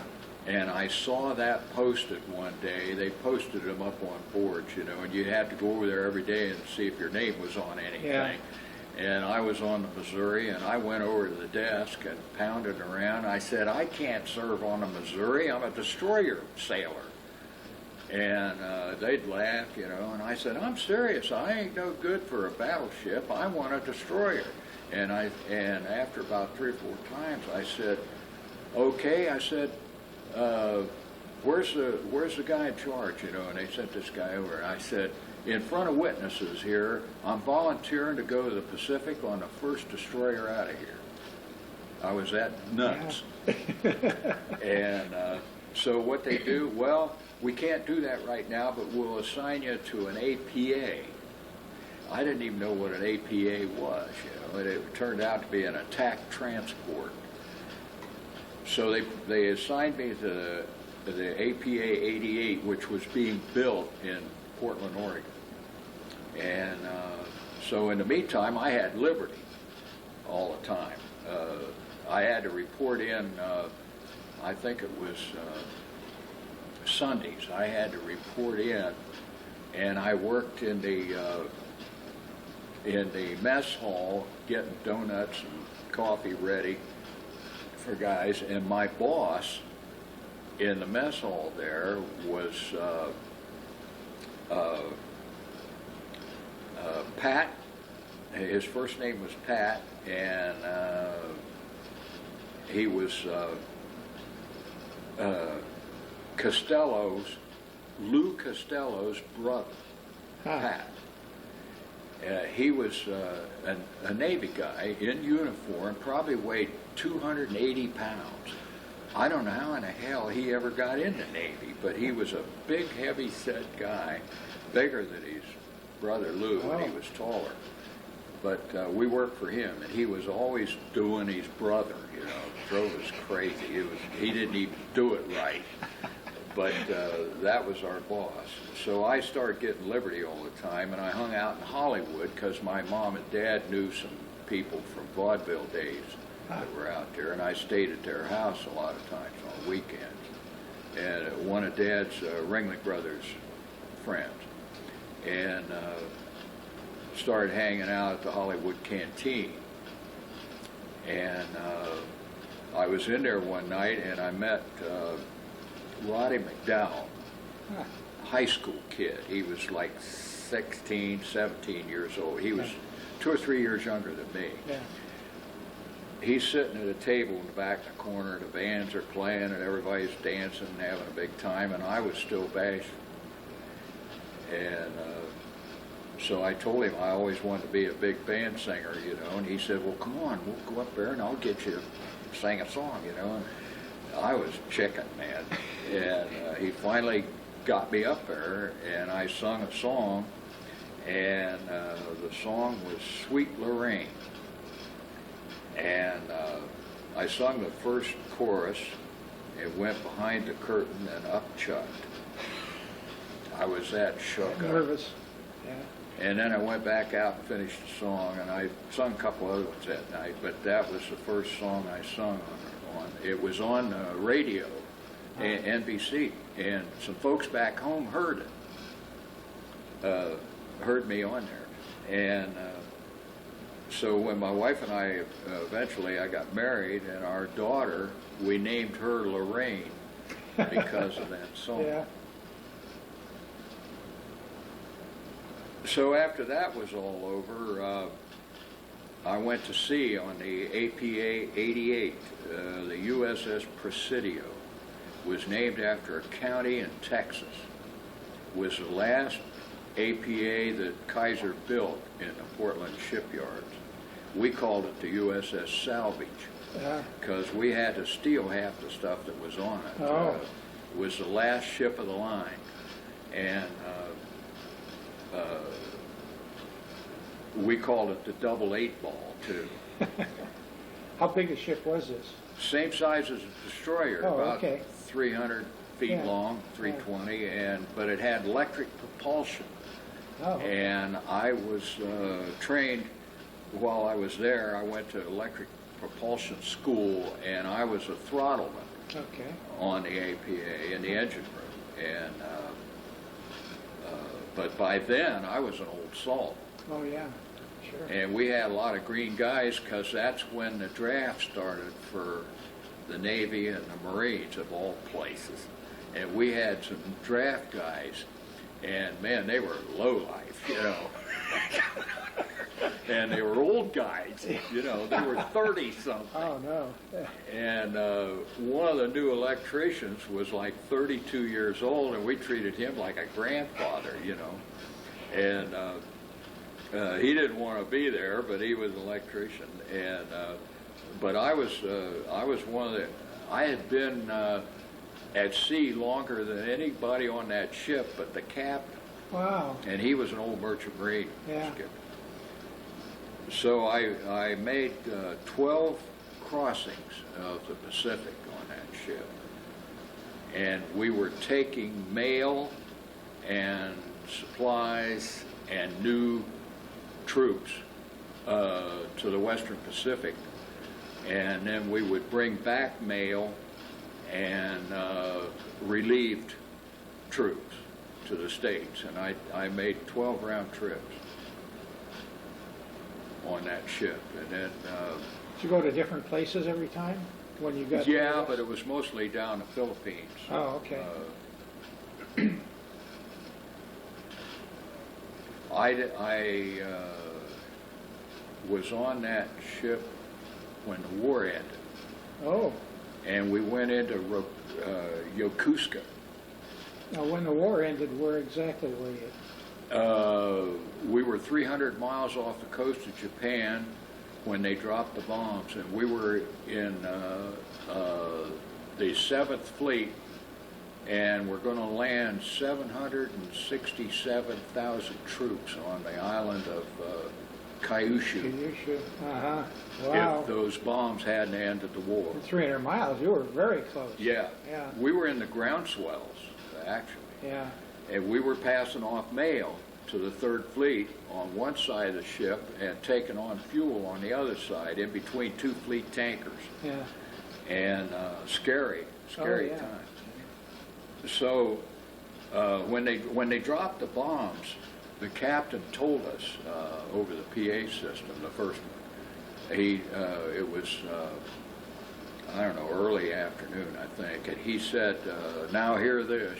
Speaker 2: And I saw that posted one day. They posted them up on boards, you know, and you had to go over there every day and see if your name was on anything.
Speaker 1: Yeah.
Speaker 2: And I was on the Missouri, and I went over to the desk and pounded around. I said, "I can't serve on the Missouri. I'm a destroyer sailor." And they'd laugh, you know, and I said, "I'm serious. I ain't no good for a battleship. I want a destroyer." And after about 3 or 4 times, I said, "Okay," I said, where's the guy in charge, you know?" And they sent this guy over. And I said, "In front of witnesses here, I'm volunteering to go to the Pacific on the first destroyer out of here." I was that nuts. Yeah. And so what they do, well, we can't do that right now, but we'll assign you to an APA. I didn't even know what an APA was, you know. It turned out to be an attack transport. So they assigned me to the APA 88, which was being built in Portland, Oregon. And so in the meantime, I had liberty all the time. I had to report in, I think it was Sundays, I had to report in, and I worked in the mess hall getting donuts and coffee ready for guys, and my boss in the mess hall there was Pat. His first name was Pat, and he was Lou Costello's brother, Pat. He was a Navy guy in uniform, probably weighed 280 pounds. I don't know how in the hell he ever got in the Navy, but he was a big, heavy-set guy, bigger than his brother Lou, and he was taller. But we worked for him, and he was always doing his brother, you know, drove us crazy. He didn't even do it right. But that was our boss. So I started getting liberty all the time, and I hung out in Hollywood because my mom and dad knew some people from vaudeville days that were out there, and I stayed at their house a lot of times on weekends. And one of Dad's Ringling Brothers' friends, and started hanging out at the Hollywood Canteen. And I was in there one night, and I met Roddy McDowell, high school kid. He was like 16, 17 years old. He was 2 or 3 years younger than me.
Speaker 1: Yeah.
Speaker 2: He's sitting at a table in the back corner, the bands are playing, and everybody's dancing and having a big time, and I was still bashful. And so I told him I always wanted to be a big band singer, you know, and he said, well, come on, we'll go up there and I'll get you to sing a song, you know. And I was chicken, man. And he finally got me up there, and I sung a song, and the song was Sweet Lorraine. And I sung the first chorus. It went behind the curtain and upchucked. I was that shook up.
Speaker 1: Nervous. Yeah.
Speaker 2: And then I went back out and finished the song, and I sung a couple other ones that night, but that was the first song I sung on. It was on radio, NBC, and some folks back home heard it, heard me on there. And so when my wife and I, eventually I got married, and our daughter, we named her Lorraine because of that song.
Speaker 1: Yeah.
Speaker 2: So after that was all over, I went to sea on the APA 88. The USS Presidio was named after a county in Texas. It was the last APA that Kaiser built in the Portland shipyards. We called it the USS Salvage because we had to steal half the stuff that was on it. It was the last ship of the line. And we called it the double 8 ball, too.
Speaker 1: How big a ship was this?
Speaker 2: Same size as a destroyer, about
Speaker 1: okay.
Speaker 2: 300 feet long, 320, but it had electric propulsion. And I was trained while I was there. I went to electric propulsion school, and I was a throttleman on the APA in the engine room. And but by then, I was an old salt.
Speaker 1: Oh, yeah, sure.
Speaker 2: And we had a lot of green guys because that's when the draft started for the Navy and the Marines, of all places. And we had some draft guys, and man, they were lowlife, you know. And they were old guys, you know, they were 30-something.
Speaker 1: Oh, no.
Speaker 2: And one of the new electricians was like 32 years old, and we treated him like a grandfather, you know. And he didn't want to be there, but he was an electrician. And but I was one of the. I had been at sea longer than anybody on that ship, but the captain.
Speaker 1: Wow.
Speaker 2: And he was an old merchant marine skipper. So I made 12 crossings of the Pacific on that ship, and we were taking mail and supplies and new troops to the Western Pacific, and then we would bring back mail and relieved troops to the States, and I made 12 round trips on that ship, and then
Speaker 1: Did you go to different places every time when you got?
Speaker 2: yeah, but it was mostly down the Philippines.
Speaker 1: Oh, okay.
Speaker 2: I was on that ship when the war ended,
Speaker 1: Oh,
Speaker 2: and we went into Yokosuka.
Speaker 1: now when the war ended, where exactly were you?
Speaker 2: We were 300 miles off the coast of Japan when they dropped the bombs, and we were in the 7th Fleet, and we're going to land 767,000 troops on the island of Kyushu
Speaker 1: Kyushu. Uh-huh. Wow.
Speaker 2: if those bombs hadn't ended the war.
Speaker 1: 300 miles, you were very close.
Speaker 2: Yeah.
Speaker 1: Yeah.
Speaker 2: We were in the ground swells, actually.
Speaker 1: Yeah.
Speaker 2: And we were passing off mail to the 3rd Fleet on one side of the ship and taking on fuel on the other side in between 2 fleet tankers.
Speaker 1: Yeah.
Speaker 2: And scary
Speaker 1: yeah.
Speaker 2: time. So when they dropped the bombs, the captain told us over the PA system, the first one, it was I don't know, early afternoon, I think, and he said, now hear this,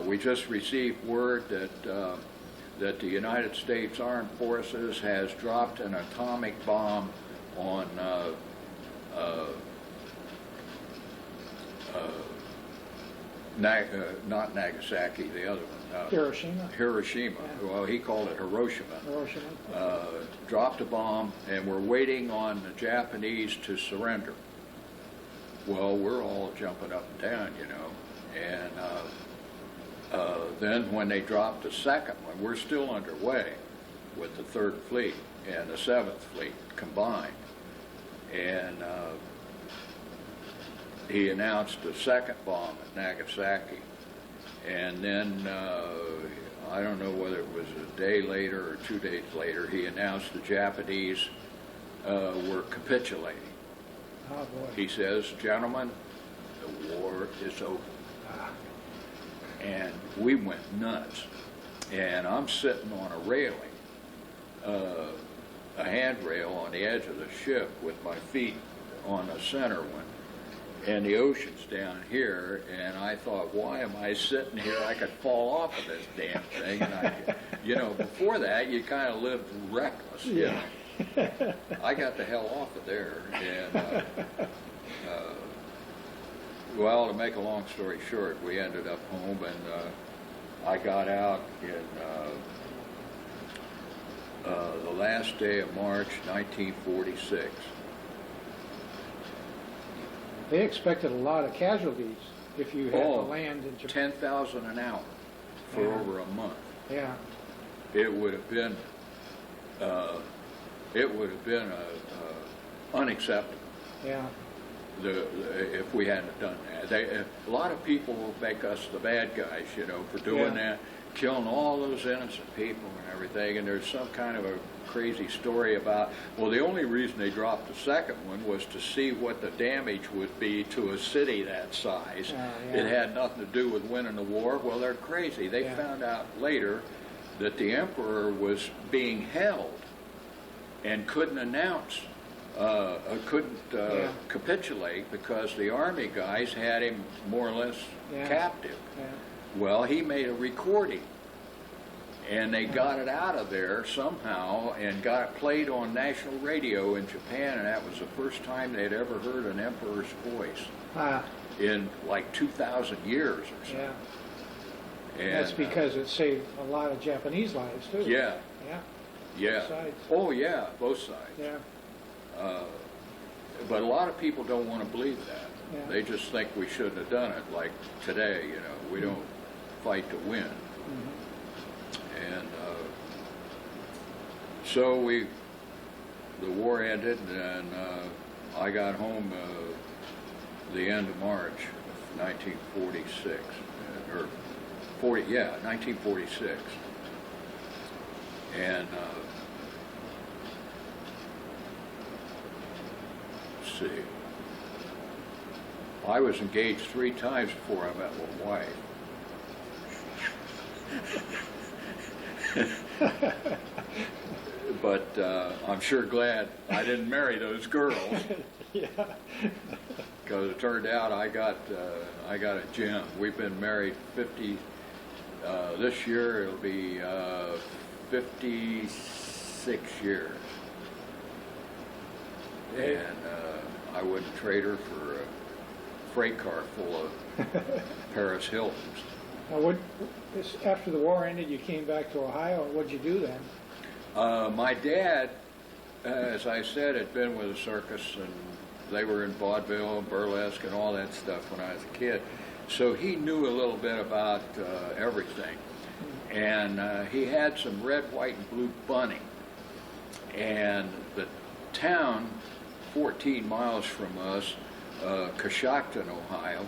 Speaker 2: we just received word that the United States Armed Forces has dropped an atomic bomb on not Nagasaki, the other one.
Speaker 1: Hiroshima.
Speaker 2: Hiroshima.
Speaker 1: Yeah.
Speaker 2: Well, he called it Hiroshima.
Speaker 1: Hiroshima.
Speaker 2: Dropped a bomb, and we're waiting on the Japanese to surrender. Well, we're all jumping up and down, and then when they dropped the second one, we're still underway with the 3rd Fleet and the 7th Fleet combined, and he announced a second bomb at Nagasaki, and then I don't know whether it was a day later or 2 days later, he announced the Japanese were capitulating.
Speaker 1: Oh, boy.
Speaker 2: He says, gentlemen, the war is over. And we went nuts. And I'm sitting on a railing, a handrail on the edge of the ship with my feet on the center one. And the ocean's down here, and I thought, why am I sitting here? I could fall off of this damn thing. And before that, you kind of lived reckless.
Speaker 1: Yeah.
Speaker 2: I got the hell off of there, and well, to make a long story short, we ended up home, and I got out in the last day of March, 1946.
Speaker 1: They expected a lot of casualties if you had to land in Japan.
Speaker 2: 10,000 an hour for over a month.
Speaker 1: Yeah.
Speaker 2: It would have been unacceptable.
Speaker 1: Yeah.
Speaker 2: If we hadn't done that. A lot of people will make us the bad guys, for doing that, killing all those innocent people and everything. And there's some kind of a crazy story about, well, the only reason they dropped the second one was to see what the damage would be to a city that size. It had nothing to do with winning the war. Well, they're crazy. They found out later that the emperor was being held and couldn't announce, couldn't capitulate because the army guys had him more or less captive. Well, he made a recording, and they got it out of there somehow and got it played on national radio in Japan, and that was the first time they'd ever heard an emperor's voice in like 2,000 years or so.
Speaker 1: Yeah.
Speaker 2: And
Speaker 1: that's because it saved a lot of Japanese lives, too.
Speaker 2: Yeah.
Speaker 1: Yeah.
Speaker 2: Yeah.
Speaker 1: Both sides.
Speaker 2: Oh, yeah, both sides.
Speaker 1: Yeah.
Speaker 2: But a lot of people don't want to believe that.
Speaker 1: Yeah.
Speaker 2: They just think we shouldn't have done it. Like today, we don't fight to win.
Speaker 1: Mm-hmm.
Speaker 2: And so the war ended, and I got home the end of March of 1946, 1946. And let's see, I was engaged 3 times before I met my wife. But I'm sure glad I didn't marry those girls.
Speaker 1: Yeah.
Speaker 2: Because it turned out I got a gem. We've been married 50. This year it'll be 56 years, and I wouldn't trade her for a freight car full of Paris Hiltons.
Speaker 1: Now, after the war ended, you came back to Ohio. What'd you do then?
Speaker 2: My dad, as I said, had been with a circus, and they were in vaudeville and burlesque and all that stuff when I was a kid. So he knew a little bit about everything. And he had some red, white, and blue bunting. And the town 14 miles from us, Coshocton, Ohio,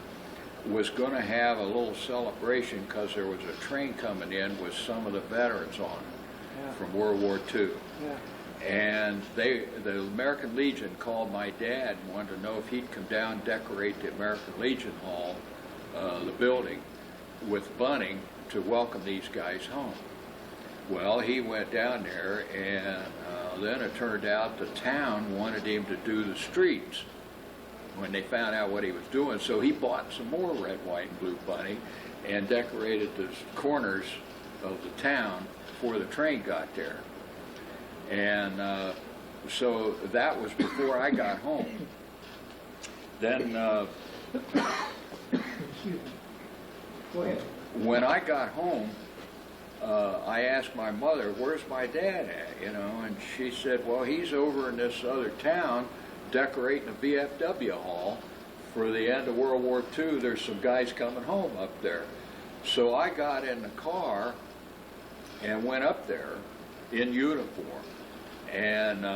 Speaker 2: was going to have a little celebration because there was a train coming in with some of the veterans on it from World War II.
Speaker 1: Yeah.
Speaker 2: And the American Legion called my dad and wanted to know if he'd come down and decorate the American Legion Hall, the building, with bunting to welcome these guys home. Well, he went down there, and then it turned out the town wanted him to do the streets when they found out what he was doing. So he bought some more red, white, and blue bunting and decorated the corners of the town before the train got there. And so that was before I got home. Then
Speaker 1: Excuse me. Go ahead.
Speaker 2: when I got home, I asked my mother, "Where's my dad at?" You know, and she said, "Well, he's over in this other town decorating a VFW hall for the end of World War II. There's some guys coming home up there." So I got in the car and went up there in uniform, and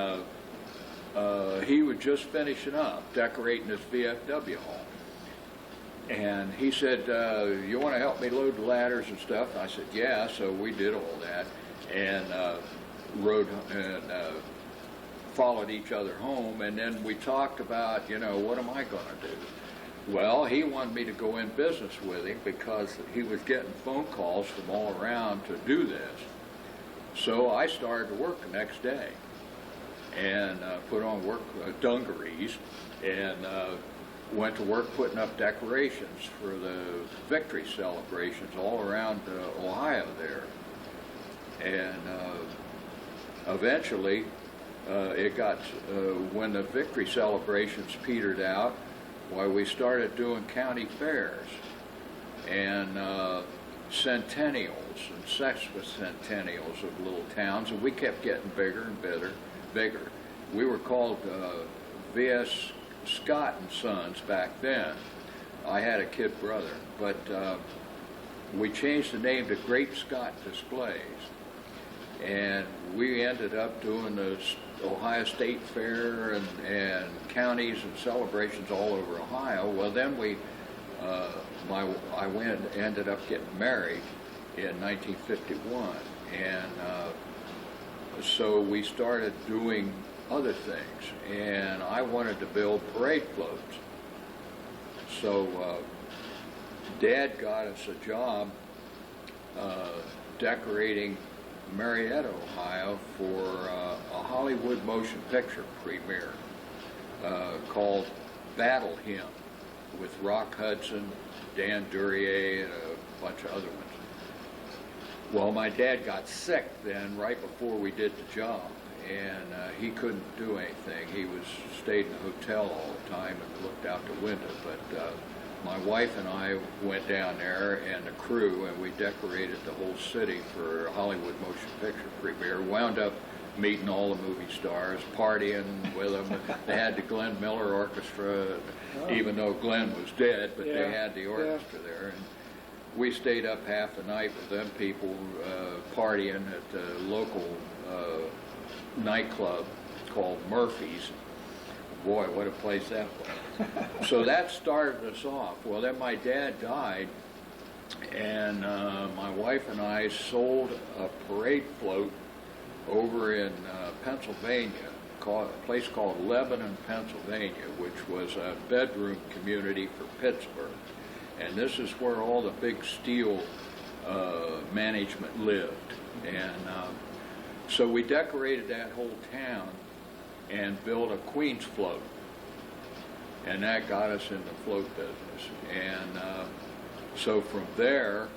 Speaker 2: he was just finishing up decorating this VFW hall. And he said, "You want to help me load the ladders and stuff?" And I said, "Yeah." So we did all that and rode and followed each other home. And then we talked about, you know, what am I going to do? Well, he wanted me to go in business with him because he was getting phone calls from all around to do this. So I started to work the next day and put on work dungarees and went to work putting up decorations for the victory celebrations all around Ohio there. And eventually it got, when the victory celebrations petered out, why we started doing county fairs and centennials and sesquicentennials of little towns, and we kept getting bigger and bigger. We were called Vane Scott and Sons back then. I had a kid brother, but we changed the name to Great Scott Displays, and we ended up doing the Ohio State Fair and counties and celebrations all over Ohio. Well, then ended up getting married in 1951, and so we started doing other things, and I wanted to build parade floats. So Dad got us a job decorating Marietta, Ohio for a Hollywood motion picture premiere called Battle Hymn with Rock Hudson, Dan Duryea, and a bunch of other ones. Well, my dad got sick then right before we did the job, and he couldn't do anything. He stayed in a hotel all the time and looked out the window. But my wife and I went down there and the crew, and we decorated the whole city for a Hollywood motion picture premiere. Wound up meeting all the movie stars, partying with them. They had the Glenn Miller Orchestra, even though Glenn was dead, but they had the orchestra there. And we stayed up half the night with them people partying at the local nightclub called Murphy's. Boy, what a place that was. So that started us off. Well, then my dad died, and my wife and I sold a parade float over in Pennsylvania, a place called Lebanon, Pennsylvania, which was a bedroom community for Pittsburgh. And this is where all the big steel management lived. And so we decorated that whole town and built a Queen's float. And that got us in the float business. And so from there,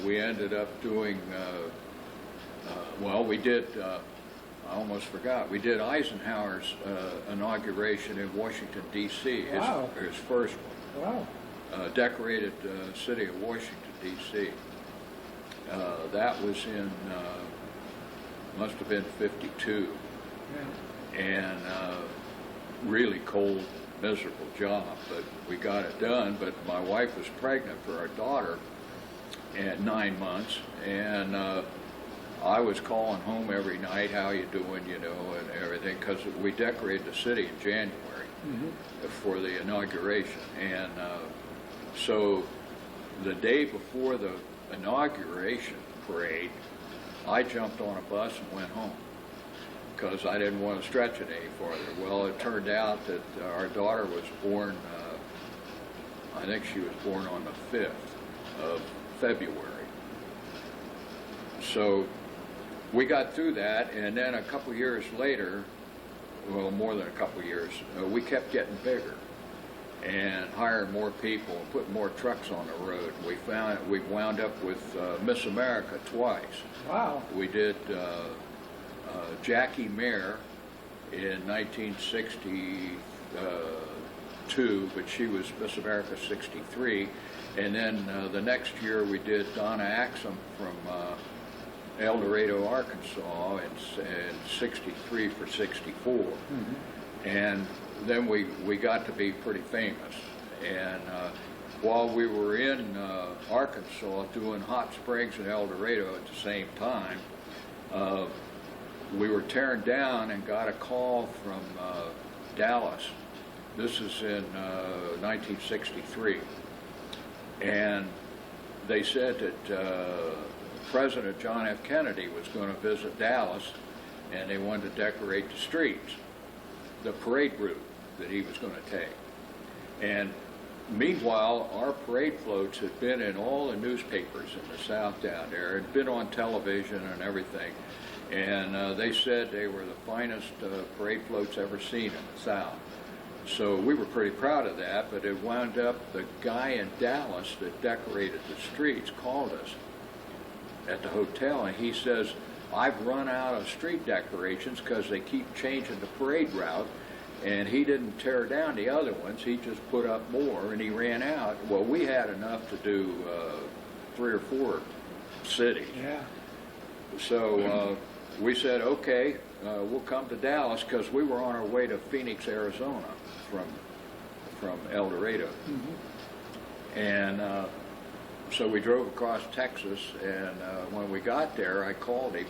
Speaker 2: we ended up doing, well, we did, I almost forgot, we did Eisenhower's inauguration in Washington, D.C.,
Speaker 1: Wow.
Speaker 2: his first one.
Speaker 1: Wow.
Speaker 2: Decorated city of Washington, D.C. That was in, must have been 52.
Speaker 1: Yeah.
Speaker 2: And really cold, miserable job, but we got it done. But my wife was pregnant for our daughter at 9 months, and I was calling home every night, how you doing, you know, and everything, because we decorated the city in January for the inauguration. And so the day before the inauguration parade, I jumped on a bus and went home because I didn't want to stretch it any farther. Well, it turned out that our daughter was born, I think she was born on the 5th of February. So we got through that, and then a couple years later, well, more than a couple years, we kept getting bigger and hiring more people and putting more trucks on the road. We wound up with Miss America twice.
Speaker 1: Wow.
Speaker 2: We did Jackie Mayer in 1962, but she was Miss America 63. And then the next year we did Donna Axum from El Dorado, Arkansas in 63 for 64. Mm-hmm. And then we got to be pretty famous. And while we were in Arkansas doing Hot Springs and El Dorado at the same time, we were tearing down and got a call from Dallas. This is in 1963. And they said that President John F. Kennedy was going to visit Dallas, and they wanted to decorate the streets, the parade route that he was going to take. And meanwhile, our parade floats had been in all the newspapers in the South down there, and been on television and everything. And they said they were the finest parade floats ever seen in the South. So we were pretty proud of that, but it wound up, the guy in Dallas that decorated the streets called us at the hotel, and he says, I've run out of street decorations because they keep changing the parade route, and he didn't tear down the other ones, he just put up more, and he ran out. Well, we had enough to do 3 or 4 cities.
Speaker 1: Yeah.
Speaker 2: So we said, okay, we'll come to Dallas, because we were on our way to Phoenix, Arizona from El Dorado. Mm-hmm. And so we drove across Texas, and when we got there, I called him,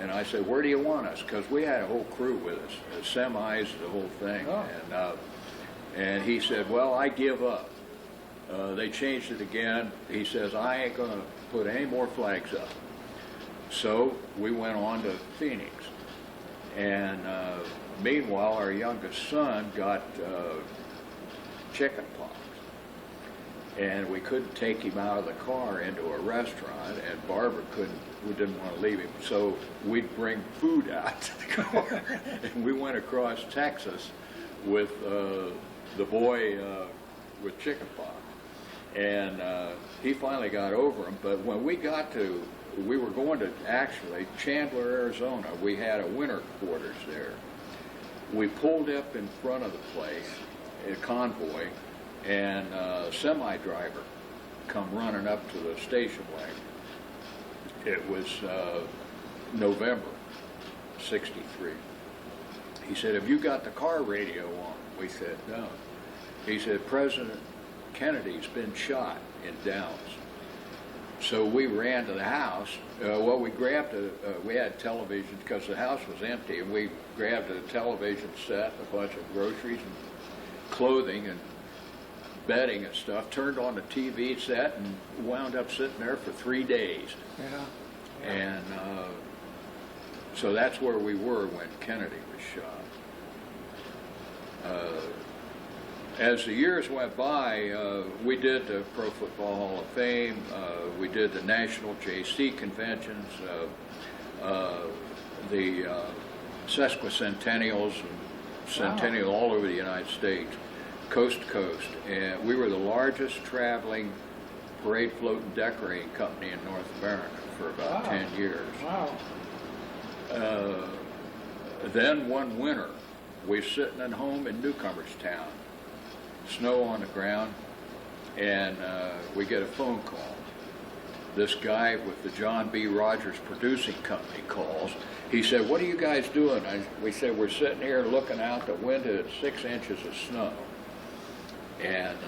Speaker 2: and I said, where do you want us? Because we had a whole crew with us, the semis, the whole thing. Oh. And he said, well, I give up. They changed it again. He says, I ain't going to put any more flags up. So we went on to Phoenix. And meanwhile, our youngest son got chicken pox. And we couldn't take him out of the car into a restaurant, and Barbara we didn't want to leave him. So we'd bring food out to the car. And we went across Texas with the boy with chicken pox. And he finally got over him. But when we were going to actually Chandler, Arizona. We had a winter quarters there. We pulled up in front of the place, a convoy, and a semi-driver come running up to the station wagon. It was November '63. He said, have you got the car radio on? We said, no. He said, President Kennedy's been shot in Dallas. So we ran to the house. Well, we grabbed we had television because the house was empty, and we grabbed a television set, a bunch of groceries and clothing and bedding and stuff, turned on the TV set, and wound up sitting there for 3 days.
Speaker 1: Yeah.
Speaker 2: And So that's where we were when Kennedy was shot. As the years went by, we did the Pro Football Hall of Fame, we did the National JC conventions, the sesquicentennials and centennial all over the United States, coast to coast. And we were the largest traveling parade, float, and decorating company in North America for about 10 years.
Speaker 1: Wow.
Speaker 2: Then one winter, we're sitting at home in Newcomerstown, snow on the ground, and we get a phone call. This guy with the John B. Rogers Producing Company calls. He said, "What are you guys doing?" We said, "We're sitting here looking out the window at 6 inches of snow." And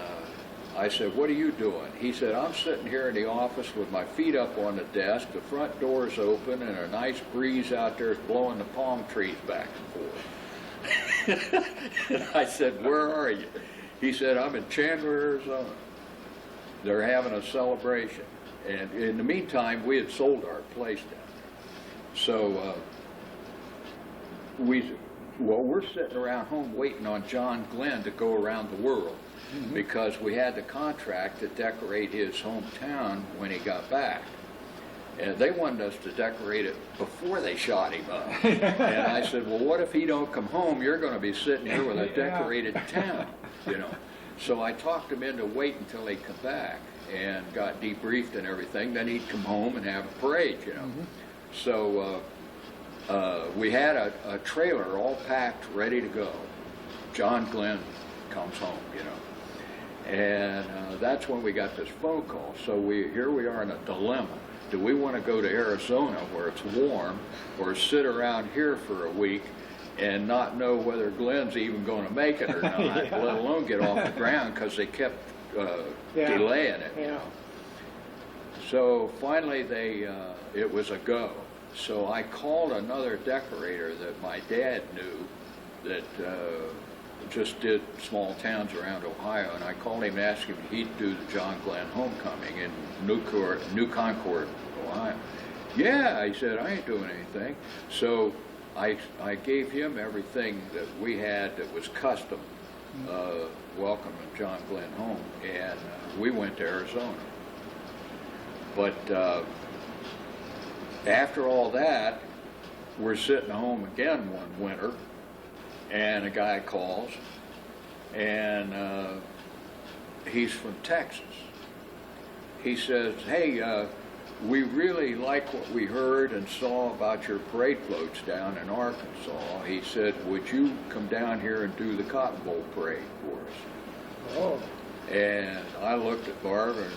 Speaker 2: I said, "What are you doing?" He said, "I'm sitting here in the office with my feet up on the desk, the front door's open, and a nice breeze out there is blowing the palm trees back and forth." And I said, "Where are you?" He said, "I'm in Chandler, Arizona. They're having a celebration." And in the meantime, we had sold our place down there. So we're sitting around home waiting on John Glenn to go around the world, because we had the contract to decorate his hometown when he got back. And they wanted us to decorate it before they shot him up. And I said, "Well, what if he don't come home? You're going to be sitting here with a decorated town, you know." So I talked him into waiting until he'd come back and got debriefed and everything. Then he'd come home and have a parade, you know. So we had a trailer all packed, ready to go. John Glenn comes home, you know. And that's when we got this phone call. So here we are in a dilemma. Do we want to go to Arizona where it's warm, or sit around here for a week and not know whether Glenn's even going to make it or not, let alone get off the ground, because they kept delaying it. You know? So finally it was a go. So I called another decorator that my dad knew that just did small towns around Ohio, and I called him and asked him if he'd do the John Glenn homecoming in New Concord, Ohio. "Yeah," he said, "I ain't doing anything." So I gave him everything that we had that was custom, welcoming John Glenn home, and we went to Arizona. But after all that, we're sitting home again one winter, and a guy calls, and he's from Texas. He says, "Hey, we really like what we heard and saw about your parade floats down in Arkansas." He said, "Would you come down here and do the Cotton Bowl parade for us?"
Speaker 1: Oh.
Speaker 2: And I looked at Barb, and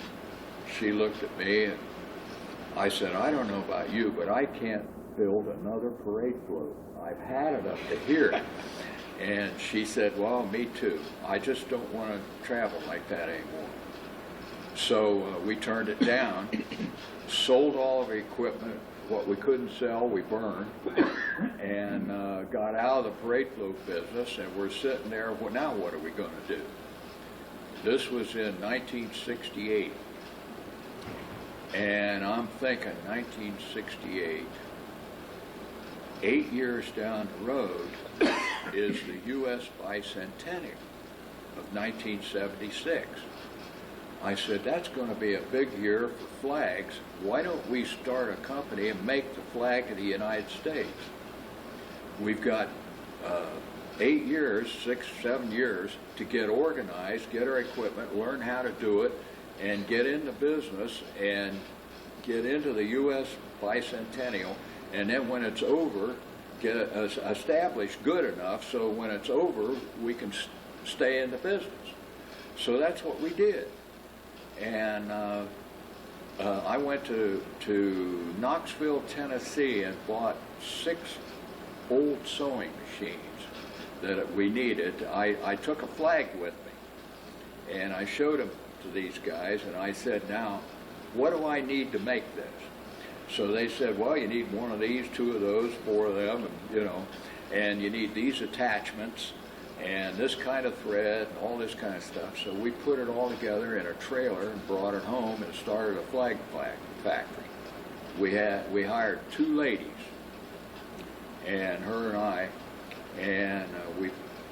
Speaker 2: she looked at me, and I said, "I don't know about you, but I can't build another parade float. I've had it up to here." And she said, "Well, me too. I just don't want to travel like that anymore." So we turned it down, sold all of the equipment. What we couldn't sell, we burned, and got out of the parade float business, and we're sitting there, well, now what are we going to do? This was in 1968, and I'm thinking 1968, 8 years down the road is the U.S. bicentennial of 1976. I said, that's going to be a big year for flags. Why don't we start a company and make the flag of the United States? We've got 8 years, 6, 7 years to get organized, get our equipment, learn how to do it, and get into business and get into the U.S. bicentennial. And then when it's over, get established good enough so when it's over, we can stay in the business. So that's what we did. And I went to Knoxville, Tennessee, and bought 6 old sewing machines that we needed. I took a flag with me, and I showed them to these guys, and I said, now, what do I need to make this? So they said, well, you need 1 of these, 2 of those, 4 of them, and, and you need these attachments, and this kind of thread, and all this kind of stuff. So we put it all together in a trailer and brought it home and started a flag factory. We hired 2 ladies, and her and I, and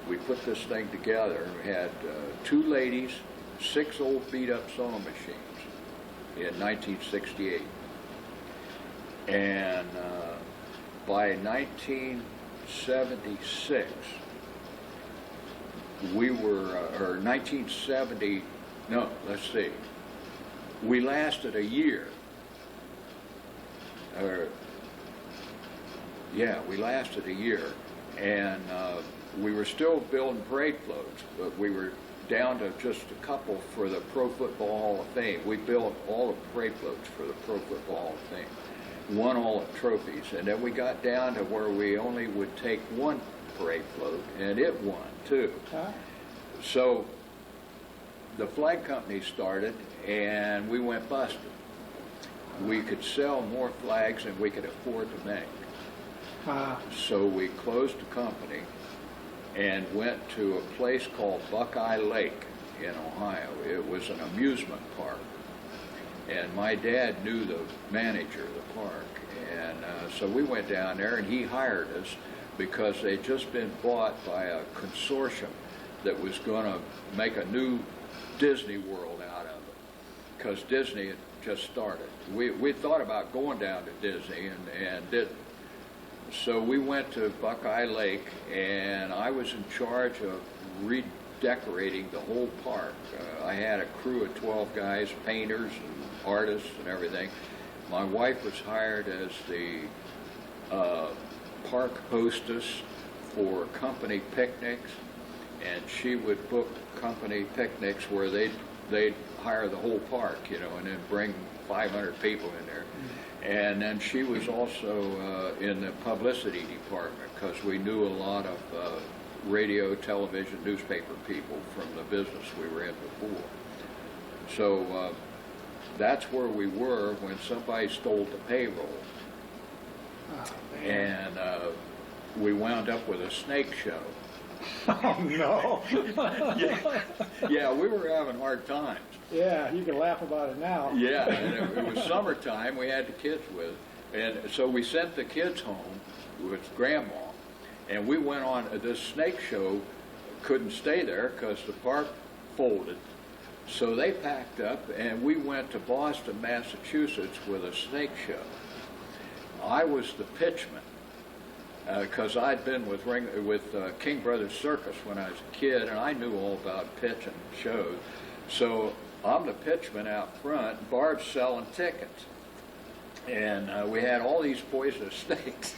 Speaker 2: we put this thing together. We had 2 ladies, 6 old beat-up sewing machines in 1968. And by 1976, we were, or 1970, no, let's see, we lasted a year. We lasted a year, and we were still building parade floats, but we were down to just a couple for the Pro Football Hall of Fame. We built all the parade floats for the Pro Football Hall of Fame, won all the trophies, and then we got down to where we only would take 1 parade float, and it won too.
Speaker 1: Huh?
Speaker 2: So the flag company started, and we went busted. We could sell more flags than we could afford to make. So we closed the company and went to a place called Buckeye Lake in Ohio. It was an amusement park. And my dad knew the manager of the park. And so we went down there, and he hired us because they'd just been bought by a consortium that was going to make a new Disney World out of it, because Disney had just started. We thought about going down to Disney and didn't. So we went to Buckeye Lake, and I was in charge of redecorating the whole park. I had a crew of 12 guys, painters and artists and everything. My wife was hired as the park hostess for company picnics, and she would book company picnics where they'd hire the whole park, you know, and then bring 500 people in there. And then she was also in the publicity department, because we knew a lot of radio, television, newspaper people from the business we were in before. So that's where we were when somebody stole the payroll. And we wound up with a snake show.
Speaker 1: Oh, no.
Speaker 2: Yeah, we were having hard times.
Speaker 1: Yeah, you can laugh about it now.
Speaker 2: Yeah, and it was summertime. We had the kids with us. And so we sent the kids home with Grandma, and we went on this snake show. Couldn't stay there because the park folded. So they packed up, and we went to Boston, Massachusetts with a snake show. I was the pitchman, because I'd been with King Brothers Circus when I was a kid, and I knew all about pitching shows. So I'm the pitchman out front, Barb's selling tickets. And we had all these poisonous snakes,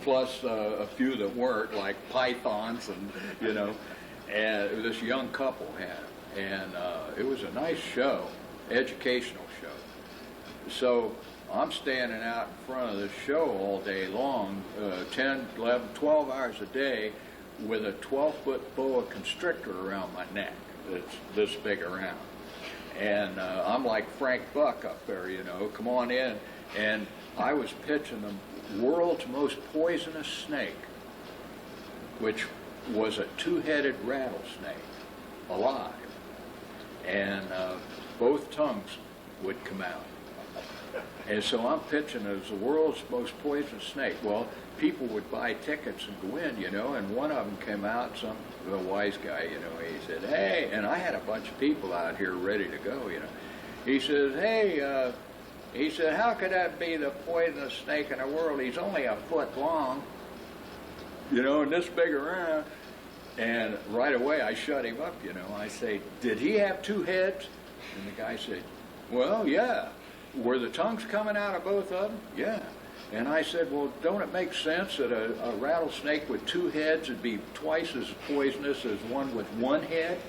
Speaker 2: plus a few that weren't, like pythons, and, you know, and this young couple had. And it was a nice show, educational show. So I'm standing out in front of the show all day long, 10, 11, 12 hours a day, with a 12-foot boa constrictor around my neck that's this big around. And I'm like Frank Buck up there, you know, come on in. And I was pitching the world's most poisonous snake, which was a 2-headed rattlesnake, alive. And both tongues would come out. And so I'm pitching as the world's most poisonous snake. Well, people would buy tickets and go in, you know, and one of them came out, a wise guy, you know, he said, hey, and I had a bunch of people out here ready to go, you know. He says, hey, he said, how could that be the poisonous snake in the world? He's only a foot long, you know, and this big around. And right away I shut him up, you know. I say, did he have 2 heads? And the guy said, well, yeah. Were the tongues coming out of both of them? Yeah. And I said, well, don't it make sense that a rattlesnake with 2 heads would be twice as poisonous as one with 1 head?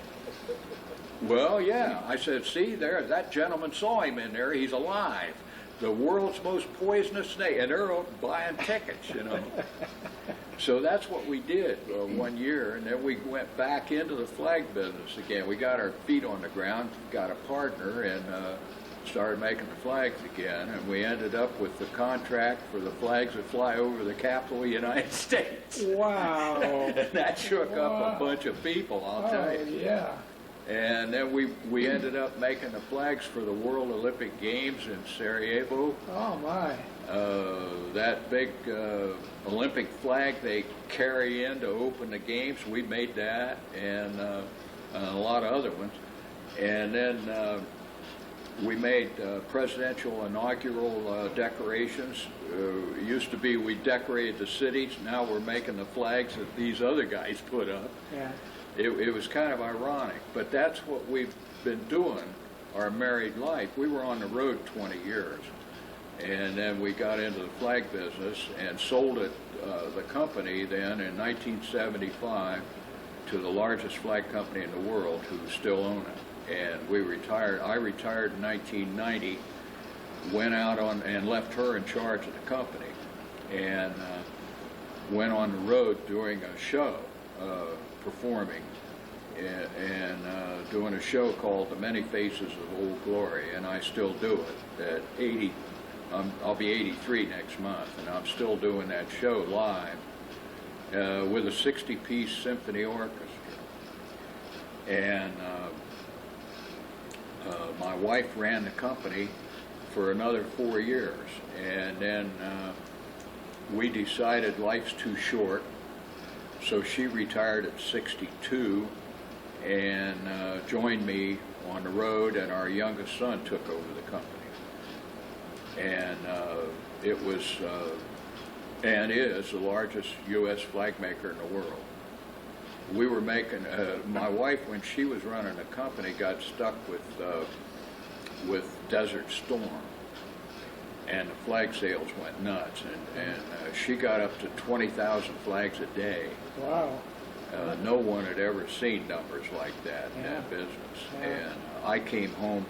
Speaker 2: Well, yeah. I said, see, there, that gentleman saw him in there. He's alive. The world's most poisonous snake. And they're buying tickets, you know. So that's what we did one year. And then we went back into the flag business again. We got our feet on the ground, got a partner, and started making the flags again, and we ended up with the contract for the flags that fly over the capital of the United States.
Speaker 1: Wow.
Speaker 2: And that shook up a bunch of people, I'll tell you.
Speaker 1: Yeah.
Speaker 2: And then we ended up making the flags for the World Olympic Games in Sarajevo.
Speaker 1: Oh, my.
Speaker 2: That big Olympic flag they carry in to open the games, we made that, and a lot of other ones. And then we made presidential inaugural decorations. It used to be we decorated the cities. Now we're making the flags that these other guys put up.
Speaker 1: Yeah.
Speaker 2: It was kind of ironic, but that's what we've been doing our married life. We were on the road 20 years, and then we got into the flag business and sold it, the company then in 1975 to the largest flag company in the world, who still own it. And we retired. I retired in 1990, went out on and left her in charge of the company, and went on the road doing a show, performing, and doing a show called The Many Faces of Old Glory, and I still do it at 80. I'll be 83 next month, and I'm still doing that show live with a 60-piece symphony orchestra. And my wife ran the company for another 4 years, and then we decided life's too short, so she retired at 62 and joined me on the road, and our youngest son took over the company. And it was and is the largest U.S. flag maker in the world. We were making, my wife, when she was running the company, got stuck with Desert Storm, and the flag sales went nuts, and she got up to 20,000 flags a day.
Speaker 1: Wow.
Speaker 2: No one had ever seen numbers like that in that business.
Speaker 1: Yeah.
Speaker 2: And I came home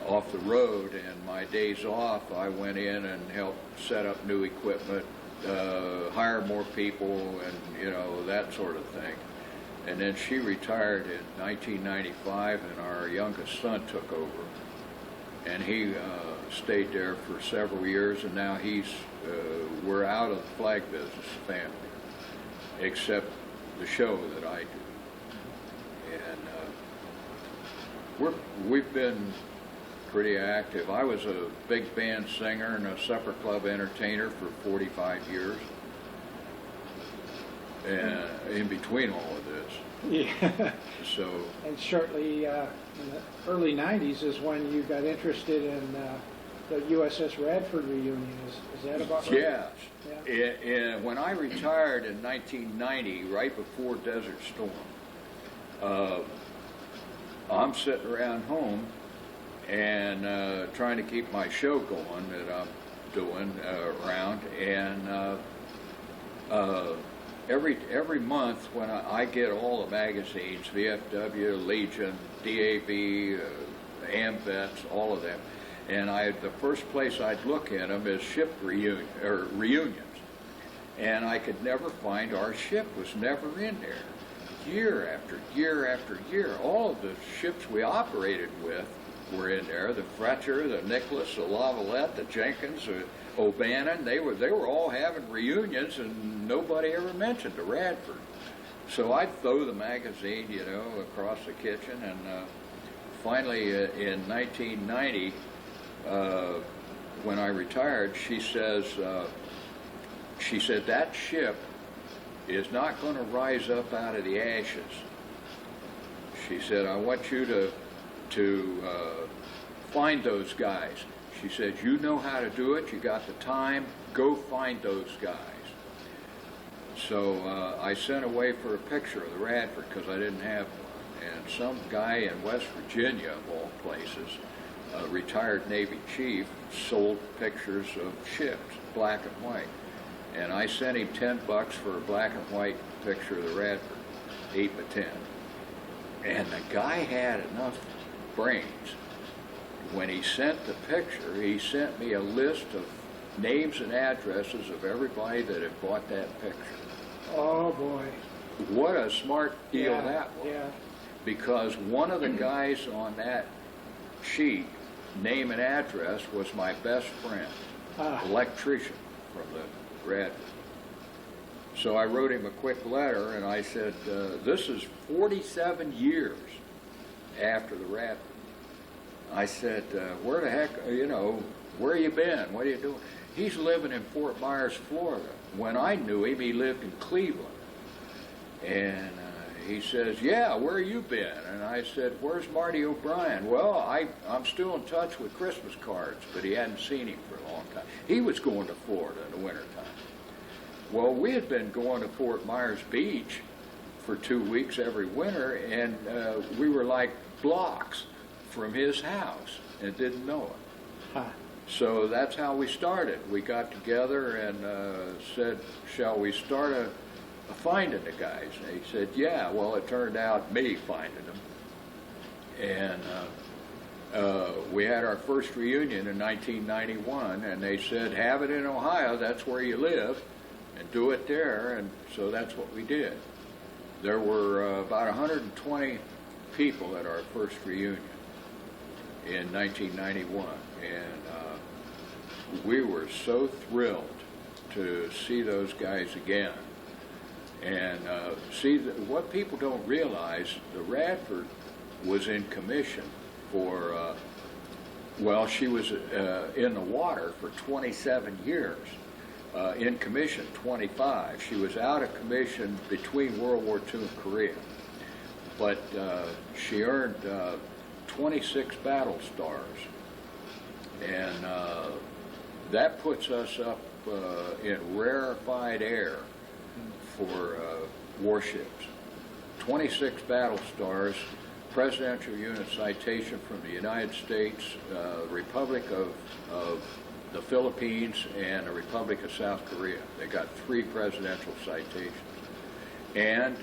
Speaker 2: off the road, and my days off, I went in and helped set up new equipment, hire more people, and that sort of thing. And then she retired in 1995, and our youngest son took over, and he stayed there for several years, and now we're out of the flag business family, except the show that I do. And we've been pretty active. I was a big band singer and a supper club entertainer for 45 years. And in between all of this.
Speaker 1: Yeah.
Speaker 2: So.
Speaker 1: And shortly in the early 90s is when you got interested in the USS RADFORD reunion. Is that about right?
Speaker 2: Yes.
Speaker 1: Yeah.
Speaker 2: When I retired in 1990, right before Desert Storm, I'm sitting around home and trying to keep my show going that I'm doing around, and every month when I get all the magazines, VFW, Legion, DAV, AMVETS, all of them, and the first place I'd look at them is ship reunions, and I could never find our ship. Was never in there. Year after year after year, all of the ships we operated with were in there. The Fletcher, the Nicholas, the Lavalette, the Jenkins, the O'Bannon. They were all having reunions, and nobody ever mentioned the Radford. So I'd throw the magazine, across the kitchen, and finally in 1990, when I retired, she said that ship is not going to rise up out of the ashes. She said, I want you to find those guys. She said, you know how to do it, you got the time, go find those guys. So I sent away for a picture of the Radford because I didn't have one. And some guy in West Virginia, of all places, a retired Navy chief, sold pictures of ships, black and white. And I sent him $10 for a black and white picture of the Radford, 8 by 10. And the guy had enough brains. When he sent the picture, he sent me a list of names and addresses of everybody that had bought that picture.
Speaker 1: Oh, boy.
Speaker 2: What a smart deal that was.
Speaker 1: Yeah.
Speaker 2: Because one of the guys on that sheet, name and address, was my best friend, electrician from the Radford. So I wrote him a quick letter, and I said, this is 47 years after the Radford. I said, where the heck, where you been? What are you doing? He's living in Fort Myers, Florida. When I knew him, he lived in Cleveland. And he says, yeah, where you been? And I said, where's Marty O'Brien? Well, I'm still in touch with Christmas cards, but he hadn't seen him for a long time. He was going to Florida in the wintertime. Well, we had been going to Fort Myers Beach for 2 weeks every winter, and we were like blocks from his house and didn't know it.
Speaker 1: Huh.
Speaker 2: So that's how we started. We got together and said, shall we start a finding the guys? And he said, yeah. Well, it turned out me finding them. And we had our first reunion in 1991, and they said, have it in Ohio, that's where you live, and do it there. And so that's what we did. There were about 120 people at our first reunion in 1991, and we were so thrilled to see those guys again. And see, what people don't realize, the Radford was in commission for, she was in the water for 27 years. In commission 25. She was out of commission between World War II and Korea. But she earned 26 battle stars. And that puts us up in rarefied air for warships. 26 battle stars, Presidential Unit Citation from the United States, Republic of the Philippines, and the Republic of South Korea. They got 3 presidential citations. And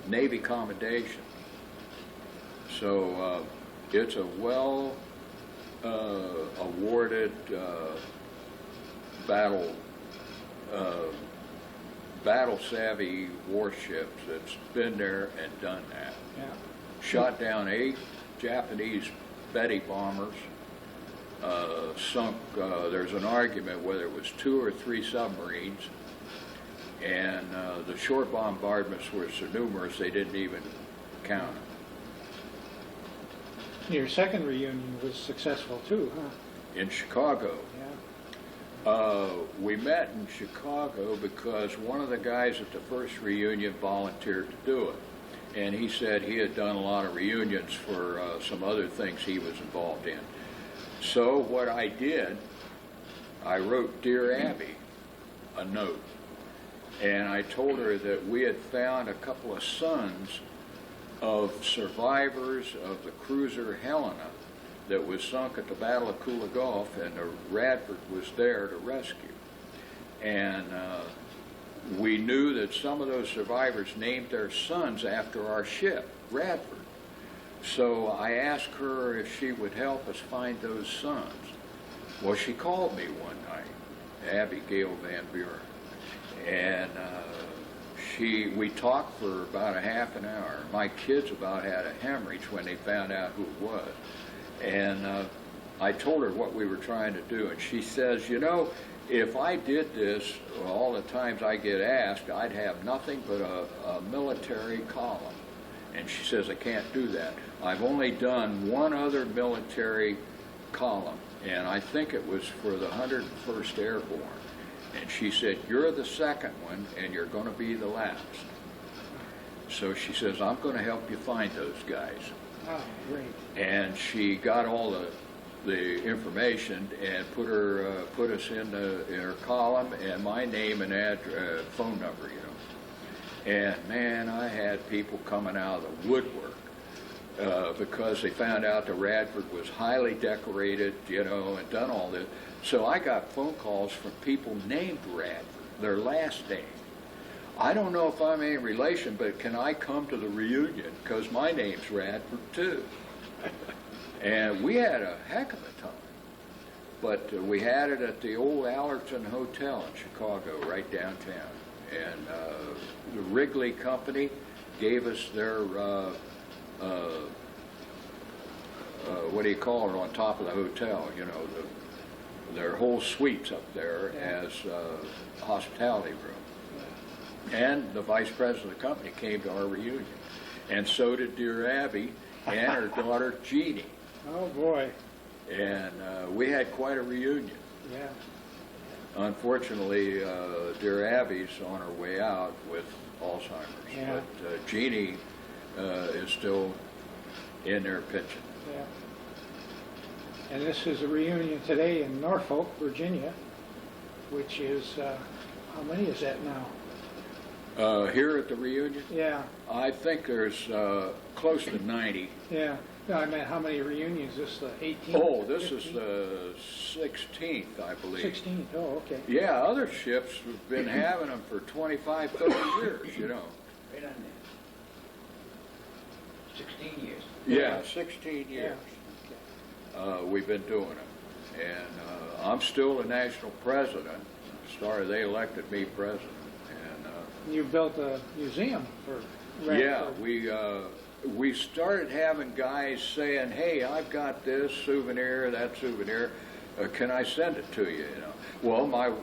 Speaker 2: Navy commendation. So it's a well awarded battle savvy warships that's been there and done that.
Speaker 1: Yeah.
Speaker 2: Shot down 8 Japanese Betty bombers. Sunk, there's an argument whether it was 2 or 3 submarines, and the short bombardments were so numerous they didn't even count them.
Speaker 1: Your second reunion was successful too, huh?
Speaker 2: In Chicago.
Speaker 1: Yeah.
Speaker 2: We met in Chicago because one of the guys at the first reunion volunteered to do it, and he said he had done a lot of reunions for some other things he was involved in. So what I did, I wrote Dear Abby a note, and I told her that we had found a couple of sons of survivors of the cruiser Helena that was sunk at the Battle of Kula Gulf, and the Radford was there to rescue. And we knew that some of those survivors named their sons after our ship, Radford. So I asked her if she would help us find those sons. Well, she called me one night, Abigail Van Buren, and we talked for about a half an hour. My kids about had a hemorrhage when they found out who it was. And I told her what we were trying to do, and she says, if I did this all the times I get asked, I'd have nothing but a military column. And she says, I can't do that. I've only done one other military column, and I think it was for the 101st Airborne. And she said, you're the second one, and you're going to be the last. So she says, I'm going to help you find those guys.
Speaker 1: Oh, great.
Speaker 2: And she got all the information and put us in her column and my name and phone number, And man, I had people coming out of the woodwork because they found out the Radford was highly decorated, and done all this. So I got phone calls from people named Radford, their last name. I don't know if I'm any relation, but can I come to the reunion? Because my name's Radford too. And we had a heck of a time. But we had it at the old Allerton Hotel in Chicago, right downtown. And the Wrigley Company gave us their, what do you call it, on top of the hotel, their whole suites up there as a hospitality room. And the vice president of the company came to our reunion. and so did dear Abby and her daughter Jeannie.
Speaker 1: Oh, boy.
Speaker 2: And we had quite a reunion.
Speaker 1: Yeah.
Speaker 2: Unfortunately, dear Abby's on her way out with Alzheimer's,
Speaker 1: Yeah.
Speaker 2: but Jeannie is still in there pitching.
Speaker 1: Yeah. And this is a reunion today in Norfolk, Virginia, which is, how many is that now?
Speaker 2: Here at the reunion,
Speaker 1: Yeah,
Speaker 2: I think there's close to 90.
Speaker 1: yeah. No, I meant how many reunions? This the 18th?
Speaker 2: Oh, this is the 16th, I believe.
Speaker 1: 16th, oh, okay.
Speaker 2: Yeah, other ships have been having them for 25, 30 years, you know.
Speaker 3: Right on there. 16 years.
Speaker 2: Yeah, 16 years. We've been doing it. And I'm still the national president. They elected me president. And
Speaker 1: You built a museum for
Speaker 2: yeah,
Speaker 1: Radford.
Speaker 2: we started having guys saying, "Hey, I've got this souvenir, that souvenir. Can I send it to you?" You know. Well,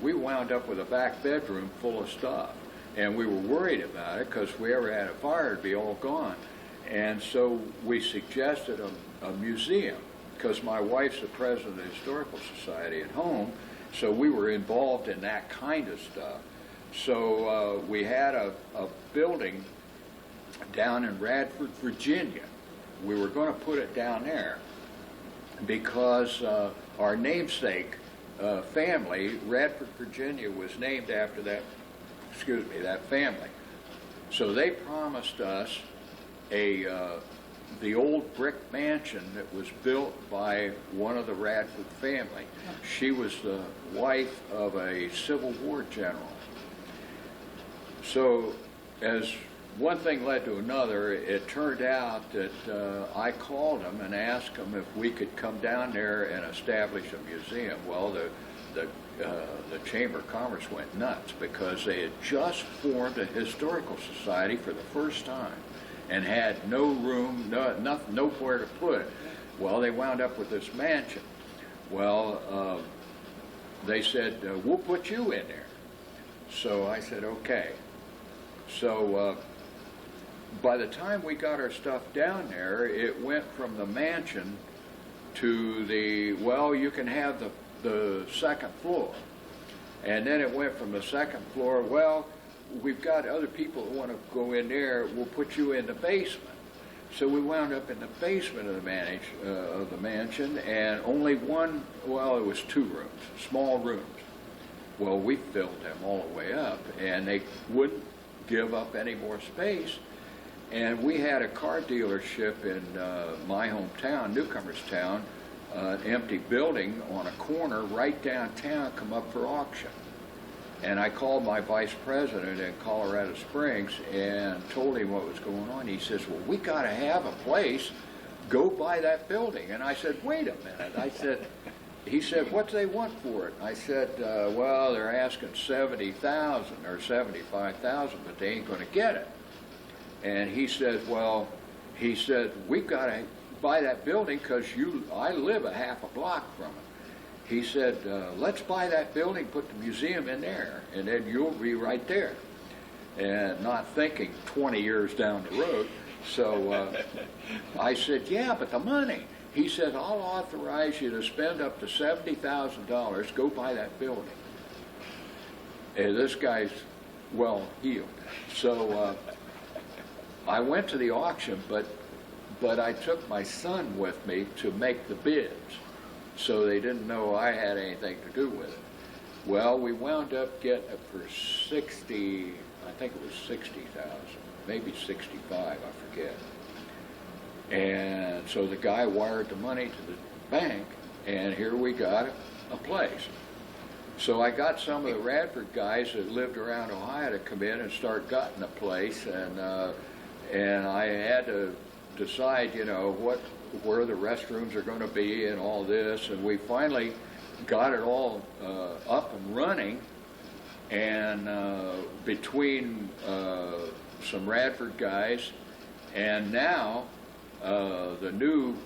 Speaker 2: we wound up with a back bedroom full of stuff, and we were worried about it because if we ever had a fire, it'd be all gone. And so we suggested a museum because my wife's the president of the Historical Society at home, so we were involved in that kind of stuff. So we had a building down in Radford, Virginia. We were going to put it down there because our namesake family, Radford, Virginia, was named after that family. So they promised us the old brick mansion that was built by one of the Radford family. She was the wife of a Civil War general. So as one thing led to another, it turned out that I called them and asked them if we could come down there and establish a museum. Well, the Chamber of Commerce went nuts because they had just formed a historical society for the first time and had no room, nowhere to put it. Well, they wound up with this mansion. Well, they said, we'll put you in there. So I said, okay. So by the time we got our stuff down there, it went from the mansion to you can have the second floor. And then it went from the second floor, we've got other people that want to go in there, we'll put you in the basement. So we wound up in the basement of the mansion, and only it was 2 rooms, small rooms. Well, we filled them all the way up, and they wouldn't give up any more space. And we had a car dealership in my hometown, Newcomerstown, an empty building on a corner right downtown, come up for auction. And I called my vice president in Colorado Springs and told him what was going on. He says, well, we got to have a place. Go buy that building. And I said, wait a minute. He said, what do they want for it? I said, they're asking $70,000 or $75,000, but they ain't going to get it. And he said, we've got to buy that building because I live a half a block from it. He said, let's buy that building, put the museum in there, and then you'll be right there. And not thinking 20 years down the road. So I said, yeah, but the money. He said, I'll authorize you to spend up to $70,000, go buy that building. And this guy's well heeled. So I went to the auction, but I took my son with me to make the bids. So they didn't know I had anything to do with it. Well, we wound up getting it for I think it was 60,000, maybe 65, I forget. And so the guy wired the money to the bank, and here we got a place. So I got some of the Radford guys that lived around Ohio to come in and start gutting a place, and I had to decide, where the restrooms are going to be and all this, and we finally got it all up and running, and between some Radford guys, and now the new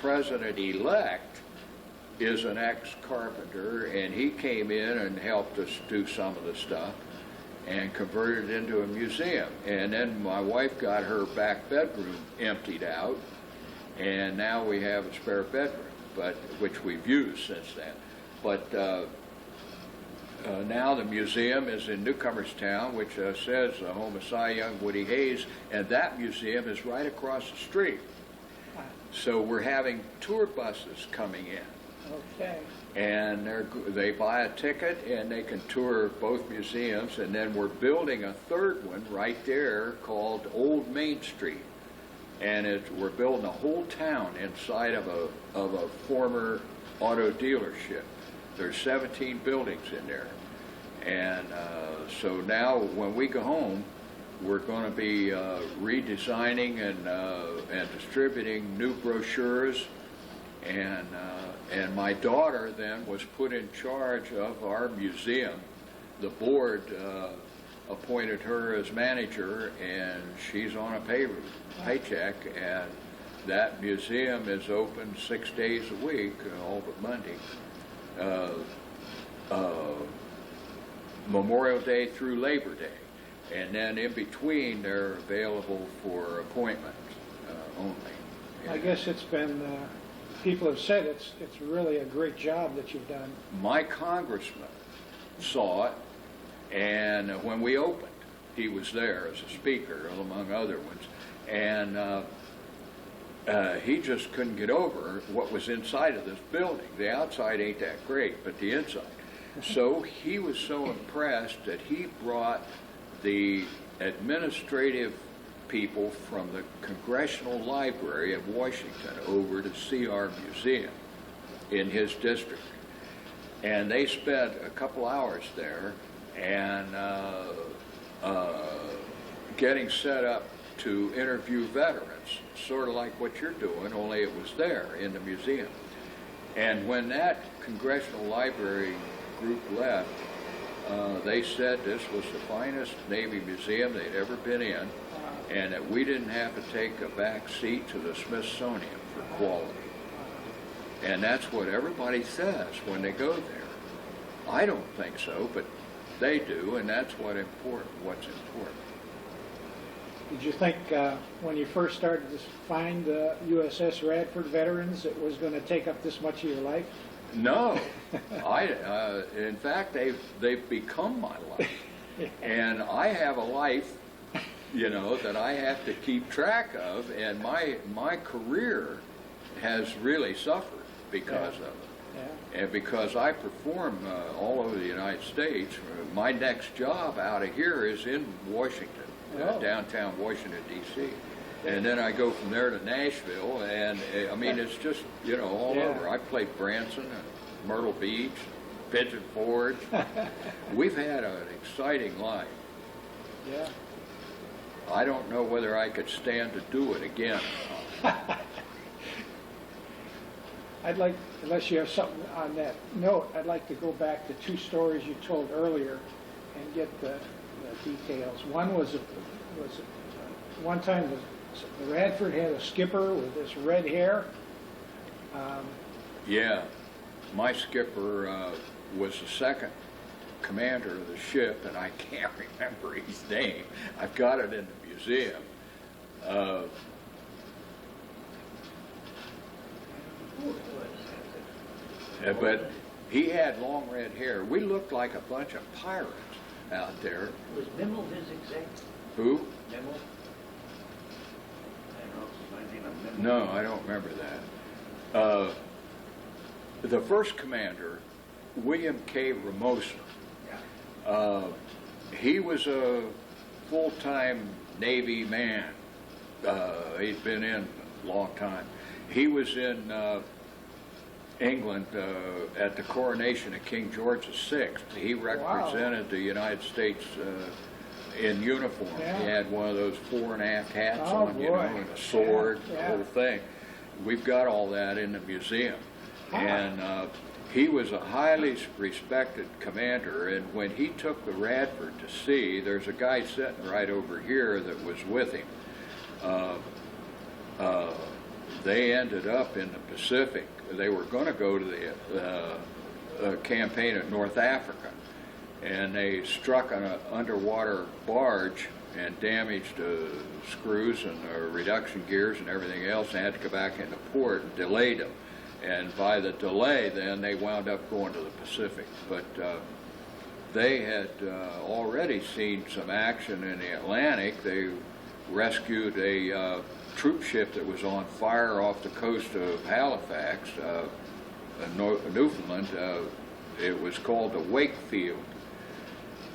Speaker 2: president-elect is an ex-carpenter, and he came in and helped us do some of the stuff, and converted it into a museum. And then my wife got her back bedroom emptied out, and now we have a spare bedroom, which we've used since then. But now the museum is in Newcomerstown, which says the home of Cy Young Woody Hayes, and that museum is right across the street. So we're having tour buses coming in.
Speaker 1: Okay.
Speaker 2: And they buy a ticket and they can tour both museums, and then we're building a third one right there called Old Main Street. And we're building a whole town inside of a former auto dealership. There's 17 buildings in there. And so now when we go home, we're going to be redesigning and distributing new brochures. And my daughter then was put in charge of our museum. The board appointed her as manager, and she's on a paycheck, and that museum is open 6 days a week, all but Monday, Memorial Day through Labor Day. And then in between, they're available for appointment only.
Speaker 1: I guess it's been, people have said it's really a great job that you've done.
Speaker 2: My congressman saw it, and when we opened, he was there as a speaker, among other ones, and he just couldn't get over what was inside of this building. The outside ain't that great, but the inside. So he was so impressed that he brought the administrative people from the Congressional Library of Washington over to see our museum in his district. And they spent a couple hours there and getting set up to interview veterans, sort of like what you're doing, only it was there in the museum. And when that Congressional Library group left, they said this was the finest Navy museum they'd ever been in, and that we didn't have to take a back seat to the Smithsonian for quality. And that's what everybody says when they go there. I don't think so, but they do, and that's what's important.
Speaker 1: Did you think when you first started to find the USS Radford veterans it was going to take up this much of your life?
Speaker 2: No, in fact, they've become my life, and I have a life, that I have to keep track of, and my career has really suffered because of it. Yeah. And because I perform all over the United States, my next job out of here is in Washington, downtown Washington, D.C. And then I go from there to Nashville, and I mean, it's just, all over. I played Branson and Myrtle Beach, Pigeon Forge. We've had an exciting life.
Speaker 1: Yeah.
Speaker 2: I don't know whether I could stand to do it again.
Speaker 1: I'd like, unless you have something on that note, I'd like to go back to two stories you told earlier and get the details. One was one time the Radford had a skipper with this red hair.
Speaker 2: Yeah, my skipper was the second commander of the ship, and I can't remember his name. I've got it in the museum. But he had long red hair. We looked like a bunch of pirates out there.
Speaker 3: Was Mimmel his exec?
Speaker 2: Who?
Speaker 3: Mimmel?
Speaker 2: No, I don't remember that. The first commander, William K. Ramosa, he was a full-time Navy man. He'd been in a long time. He was in England at the coronation of King George VI. He represented the United States in uniform.
Speaker 1: Yeah.
Speaker 2: He had one of those 4.5 hats on,
Speaker 1: boy.
Speaker 2: and a sword,
Speaker 1: Yeah.
Speaker 2: the whole thing. We've got all that in the museum. And he was a highly respected commander, and when he took the Radford to sea, there's a guy sitting right over here that was with him. They ended up in the Pacific. They were going to go to the campaign of North Africa, and they struck on an underwater barge and damaged screws and reduction gears and everything else, and had to go back into port and delayed them. And by the delay, then they wound up going to the Pacific. But they had already seen some action in the Atlantic. They rescued a troop ship that was on fire off the coast of Halifax, Newfoundland. It was called the Wakefield.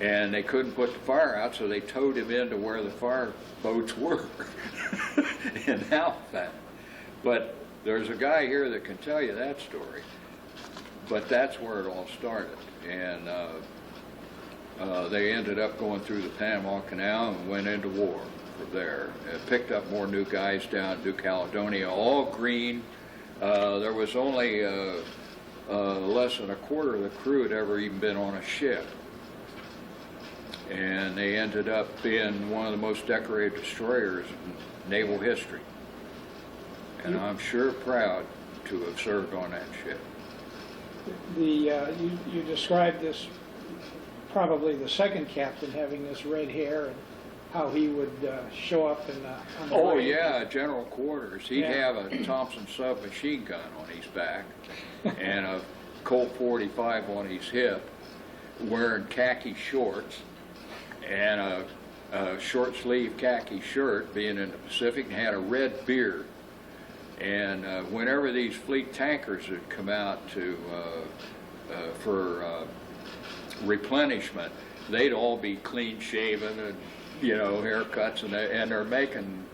Speaker 2: And they couldn't put the fire out, so they towed him into where the fire boats were in Halifax. But there's a guy here that can tell you that story. But that's where it all started. And they ended up going through the Panama Canal and went into war from there. And picked up more new guys down in New Caledonia, all green. There was only less than a quarter of the crew had ever even been on a ship. And they ended up being one of the most decorated destroyers in naval history. And I'm sure proud to have served on that ship.
Speaker 1: You described this, probably the second captain having this red hair, and how he would show up in on the
Speaker 2: Oh
Speaker 1: right.
Speaker 2: yeah, general quarters. He'd have a Thompson submachine gun on his back and a Colt 45 on his hip, wearing khaki shorts and a short sleeve khaki shirt, being in the Pacific, and had a red beard. And whenever these fleet tankers would come out for replenishment, they'd all be clean shaven and, you know, haircuts, and they're making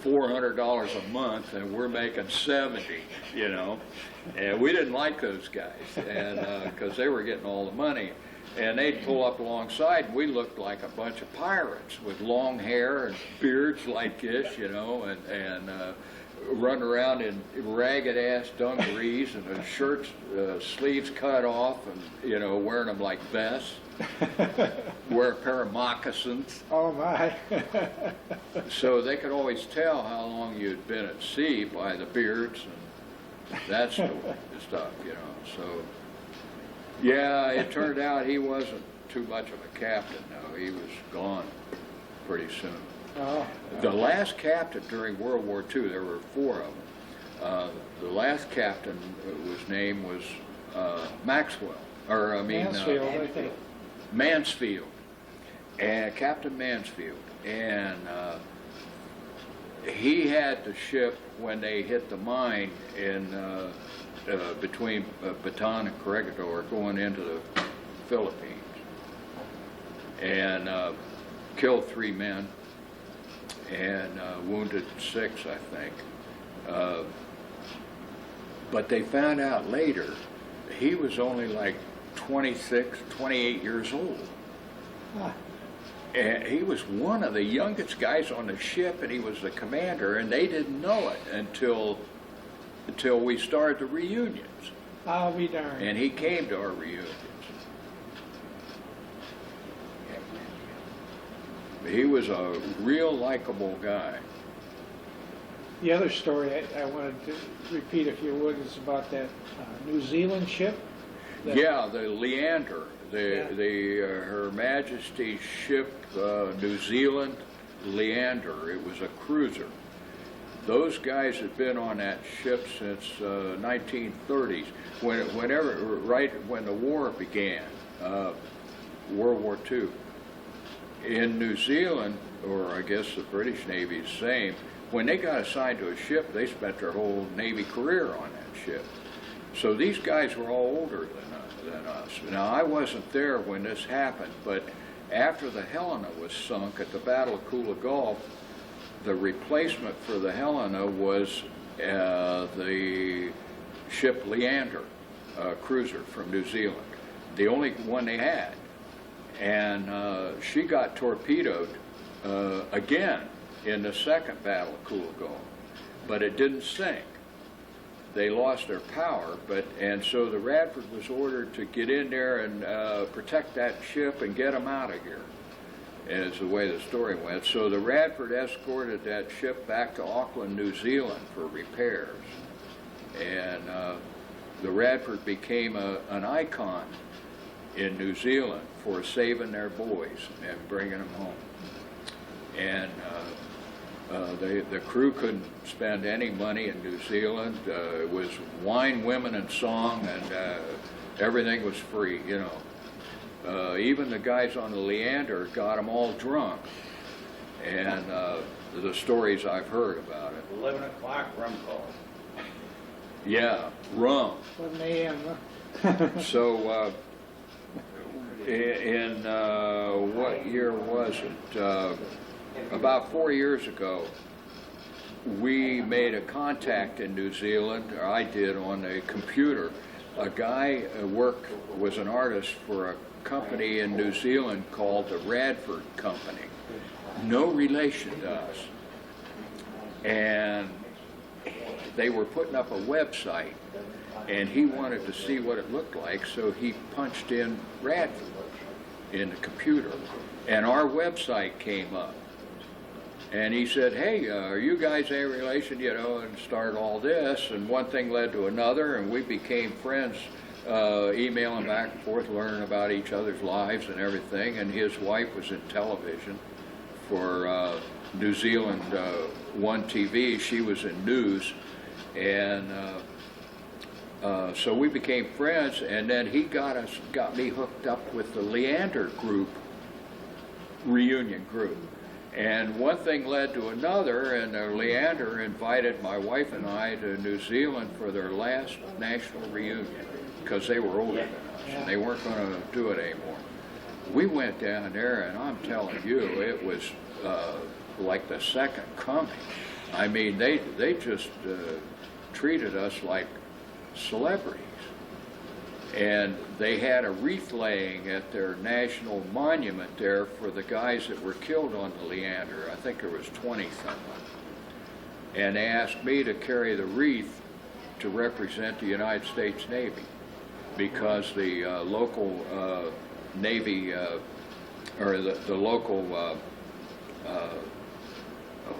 Speaker 2: $400 a month, and we're making 70, you know. And we didn't like those guys, and because they were getting all the money. And they'd pull up alongside, and we looked like a bunch of pirates with long hair and beards like this, you know, and run around in ragged-ass dungarees and the shirts, sleeves cut off, and, you know, wearing them like vests. Wear a pair of moccasins.
Speaker 1: Oh my.
Speaker 2: So they could always tell how long you'd been at sea by the beards and that sort of stuff, you know. So, yeah, it turned out he wasn't too much of a captain, no. He was gone pretty soon.
Speaker 1: Oh.
Speaker 2: The last captain during World War II, there were 4 of them. The last captain, his name was Maxwell, or I mean
Speaker 1: Mansfield, I think.
Speaker 2: Mansfield, and Captain Mansfield, and he had the ship when they hit the mine in between Bataan and Corregidor, going into the Philippines, and killed 3 men and wounded 6, I think. But they found out later he was only like 26, 28 years old.
Speaker 1: Ah.
Speaker 2: And he was one of the youngest guys on the ship, and he was the commander, and they didn't know it until we started the reunions.
Speaker 1: I'll be darned.
Speaker 2: And he came to our reunions. He was a real likable guy.
Speaker 1: The other story I wanted to repeat, if you would, is about that New Zealand ship.
Speaker 2: Yeah, the Leander, Her Majesty's ship, New Zealand Leander. It was a cruiser. Those guys had been on that ship since 1930s, right when the war began, World War II. In New Zealand, or I guess the British Navy is the same, when they got assigned to a ship, they spent their whole Navy career on that ship. So these guys were all older than us. Now, I wasn't there when this happened, but after the Helena was sunk at the Battle of Kula Gulf, the replacement for the Helena was the ship Leander, a cruiser from New Zealand, the only one they had. And she got torpedoed again in the second Battle of Kula Gulf, but it didn't sink. They lost their power, and so the Radford was ordered to get in there and protect that ship and get them out of here, is the way the story went. So the Radford escorted that ship back to Auckland, New Zealand for repairs, and the Radford became an icon in New Zealand for saving their boys and bringing them home. And the crew couldn't spend any money in New Zealand. It was wine, women, and song, and everything was free, you know. Even the guys on the Leander got them all drunk. And the stories I've heard about it.
Speaker 3: 11 o'clock rum call.
Speaker 2: Yeah, rum.
Speaker 1: 11 a.m., huh?
Speaker 2: So, in what year was it? About 4 years ago, we made a contact in New Zealand, or I did, on a computer. A guy was an artist for a company in New Zealand called the RADFORD Company. No relation to us. And they were putting up a website, and he wanted to see what it looked like, so he punched in RADFORD in the computer, and our website came up. And he said, hey, are you guys any relation, you know, and started all this, and one thing led to another, and we became friends, emailing back and forth, learning about each other's lives and everything, and his wife was in television for New Zealand One TV. She was in news, and so we became friends, and then he got me hooked up with the Leander group, reunion group. And one thing led to another, and Leander invited my wife and I to New Zealand for their last national reunion, because they were older than us, and they weren't going to do it anymore. We went down there, and I'm telling you, it was like the second coming. I mean, they just treated us like celebrities. And they had a wreath laying at their national monument there for the guys that were killed on the Leander. I think there was 20-something. And they asked me to carry the wreath to represent the United States Navy, because the local Navy, or the local,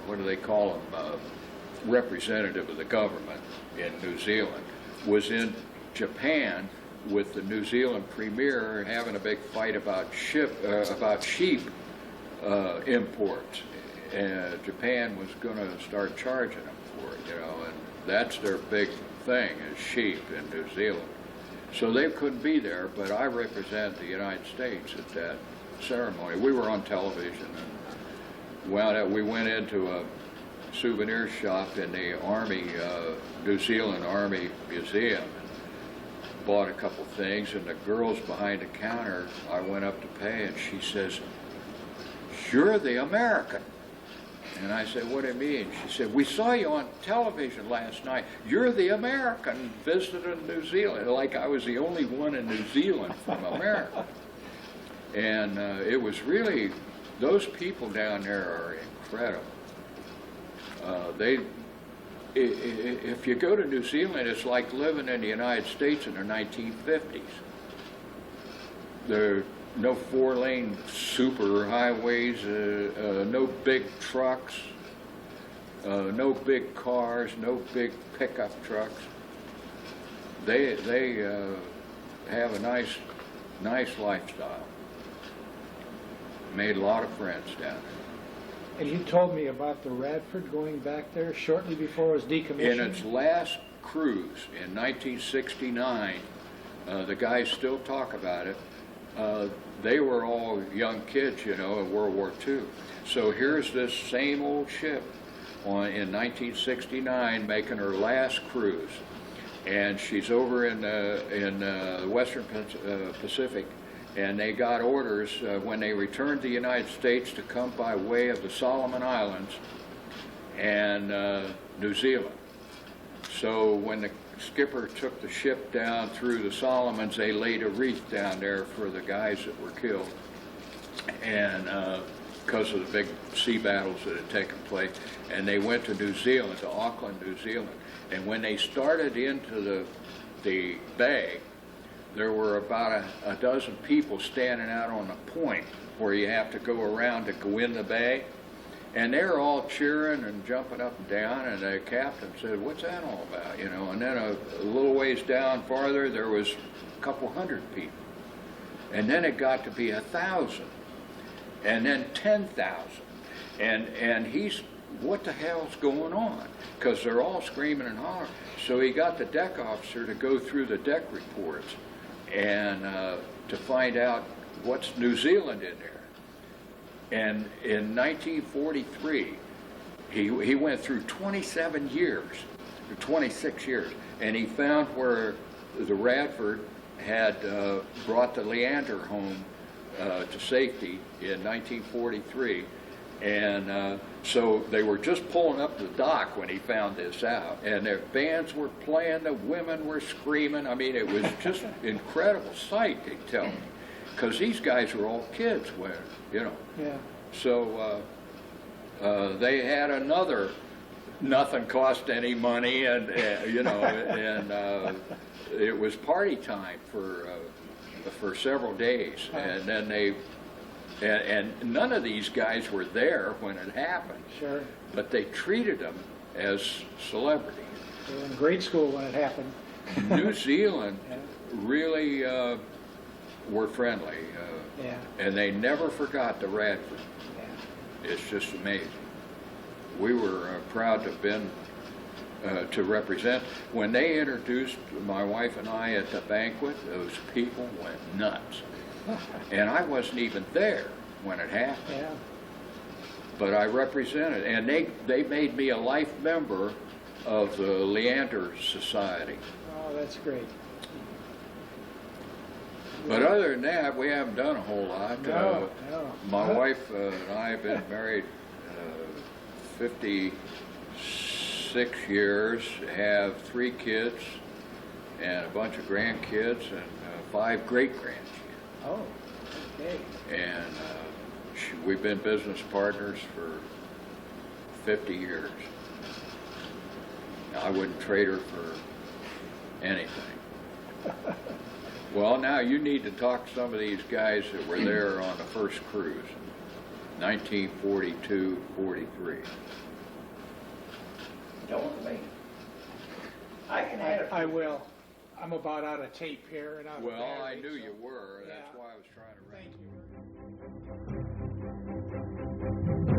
Speaker 2: what do they call them, representative of the government in New Zealand, was in Japan with the New Zealand premier having a big fight about sheep imports. And Japan was going to start charging them for it, you know, and that's their big thing, is sheep in New Zealand. So they couldn't be there, but I represent the United States at that ceremony. We were on television, and we went into a souvenir shop in the Army, New Zealand Army Museum, and bought a couple things, and the girl's behind the counter, I went up to pay, and she says, "You're the American." And I said, "What do you mean?" She said, "We saw you on television last night. You're the American visiting New Zealand." Like I was the only one in New Zealand from America. And it was really, those people down there are incredible. If you go to New Zealand, it's like living in the United States in the 1950s. There are no four-lane super highways, no big trucks, no big cars, no big pickup trucks. They have a nice lifestyle. Made a lot of friends down there.
Speaker 1: And you told me about the Radford going back there shortly before it was decommissioned.
Speaker 2: In its last cruise in 1969, the guys still talk about it. They were all young kids, you know, in World War II. So here's this same old ship in 1969 making her last cruise, and she's over in the Western Pacific. And they got orders when they returned to the United States to come by way of the Solomon Islands and New Zealand. So when the skipper took the ship down through the Solomons, they laid a wreath down there for the guys that were killed, and because of the big sea battles that had taken place. And they went to New Zealand, to Auckland, New Zealand. And when they started into the bay, there were about a dozen people standing out on the point where you have to go around to go in the bay. And they were all cheering and jumping up and down, and the captain said, "What's that all about?" You know, and then a little ways down farther, there was a couple hundred people. and then it got to be 1,000, and then 10,000, and he's, what the hell's going on? Because they're all screaming and hollering. So he got the deck officer to go through the deck reports and to find out what's New Zealand in there. And in 1943, he went through 27 years, or 26 years, and he found where the Radford had brought the Leander home to safety in 1943. And so they were just pulling up the dock when he found this out, and their bands were playing, the women were screaming. I mean, it was just an incredible sight, they tell me, because these guys were all kids when, you know.
Speaker 1: Yeah.
Speaker 2: So they had another nothing cost any money, and you know, and it was party time for several days, and then they. And none of these guys were there when it happened.
Speaker 1: Sure.
Speaker 2: But they treated them as celebrities.
Speaker 1: They were in grade school when it happened.
Speaker 2: New Zealand really were friendly.
Speaker 1: Yeah.
Speaker 2: And they never forgot the Radford.
Speaker 1: Yeah.
Speaker 2: It's just amazing. We were proud to have been, to represent. When they introduced my wife and I at the banquet, those people went nuts. And I wasn't even there when it happened.
Speaker 1: Yeah.
Speaker 2: But I represented, and they made me a life member of the Leander Society.
Speaker 1: Oh, that's great.
Speaker 2: But other than that, we haven't done a whole lot.
Speaker 1: No.
Speaker 2: My wife and I have been married 56 years, have 3 kids, and a bunch of grandkids, and 5 great-grandkids.
Speaker 1: Oh, okay.
Speaker 2: And we've been business partners for 50 years. I wouldn't trade her for anything. Well, now you need to talk to some of these guys that were there on the first cruise, 1942-43.
Speaker 3: Don't me. I can have it.
Speaker 1: I will. I'm about out of tape here and out of
Speaker 2: Well,
Speaker 1: battery,
Speaker 2: I knew
Speaker 1: so-
Speaker 2: you were. That's
Speaker 1: Yeah.
Speaker 2: why I was trying to.
Speaker 1: Thank you.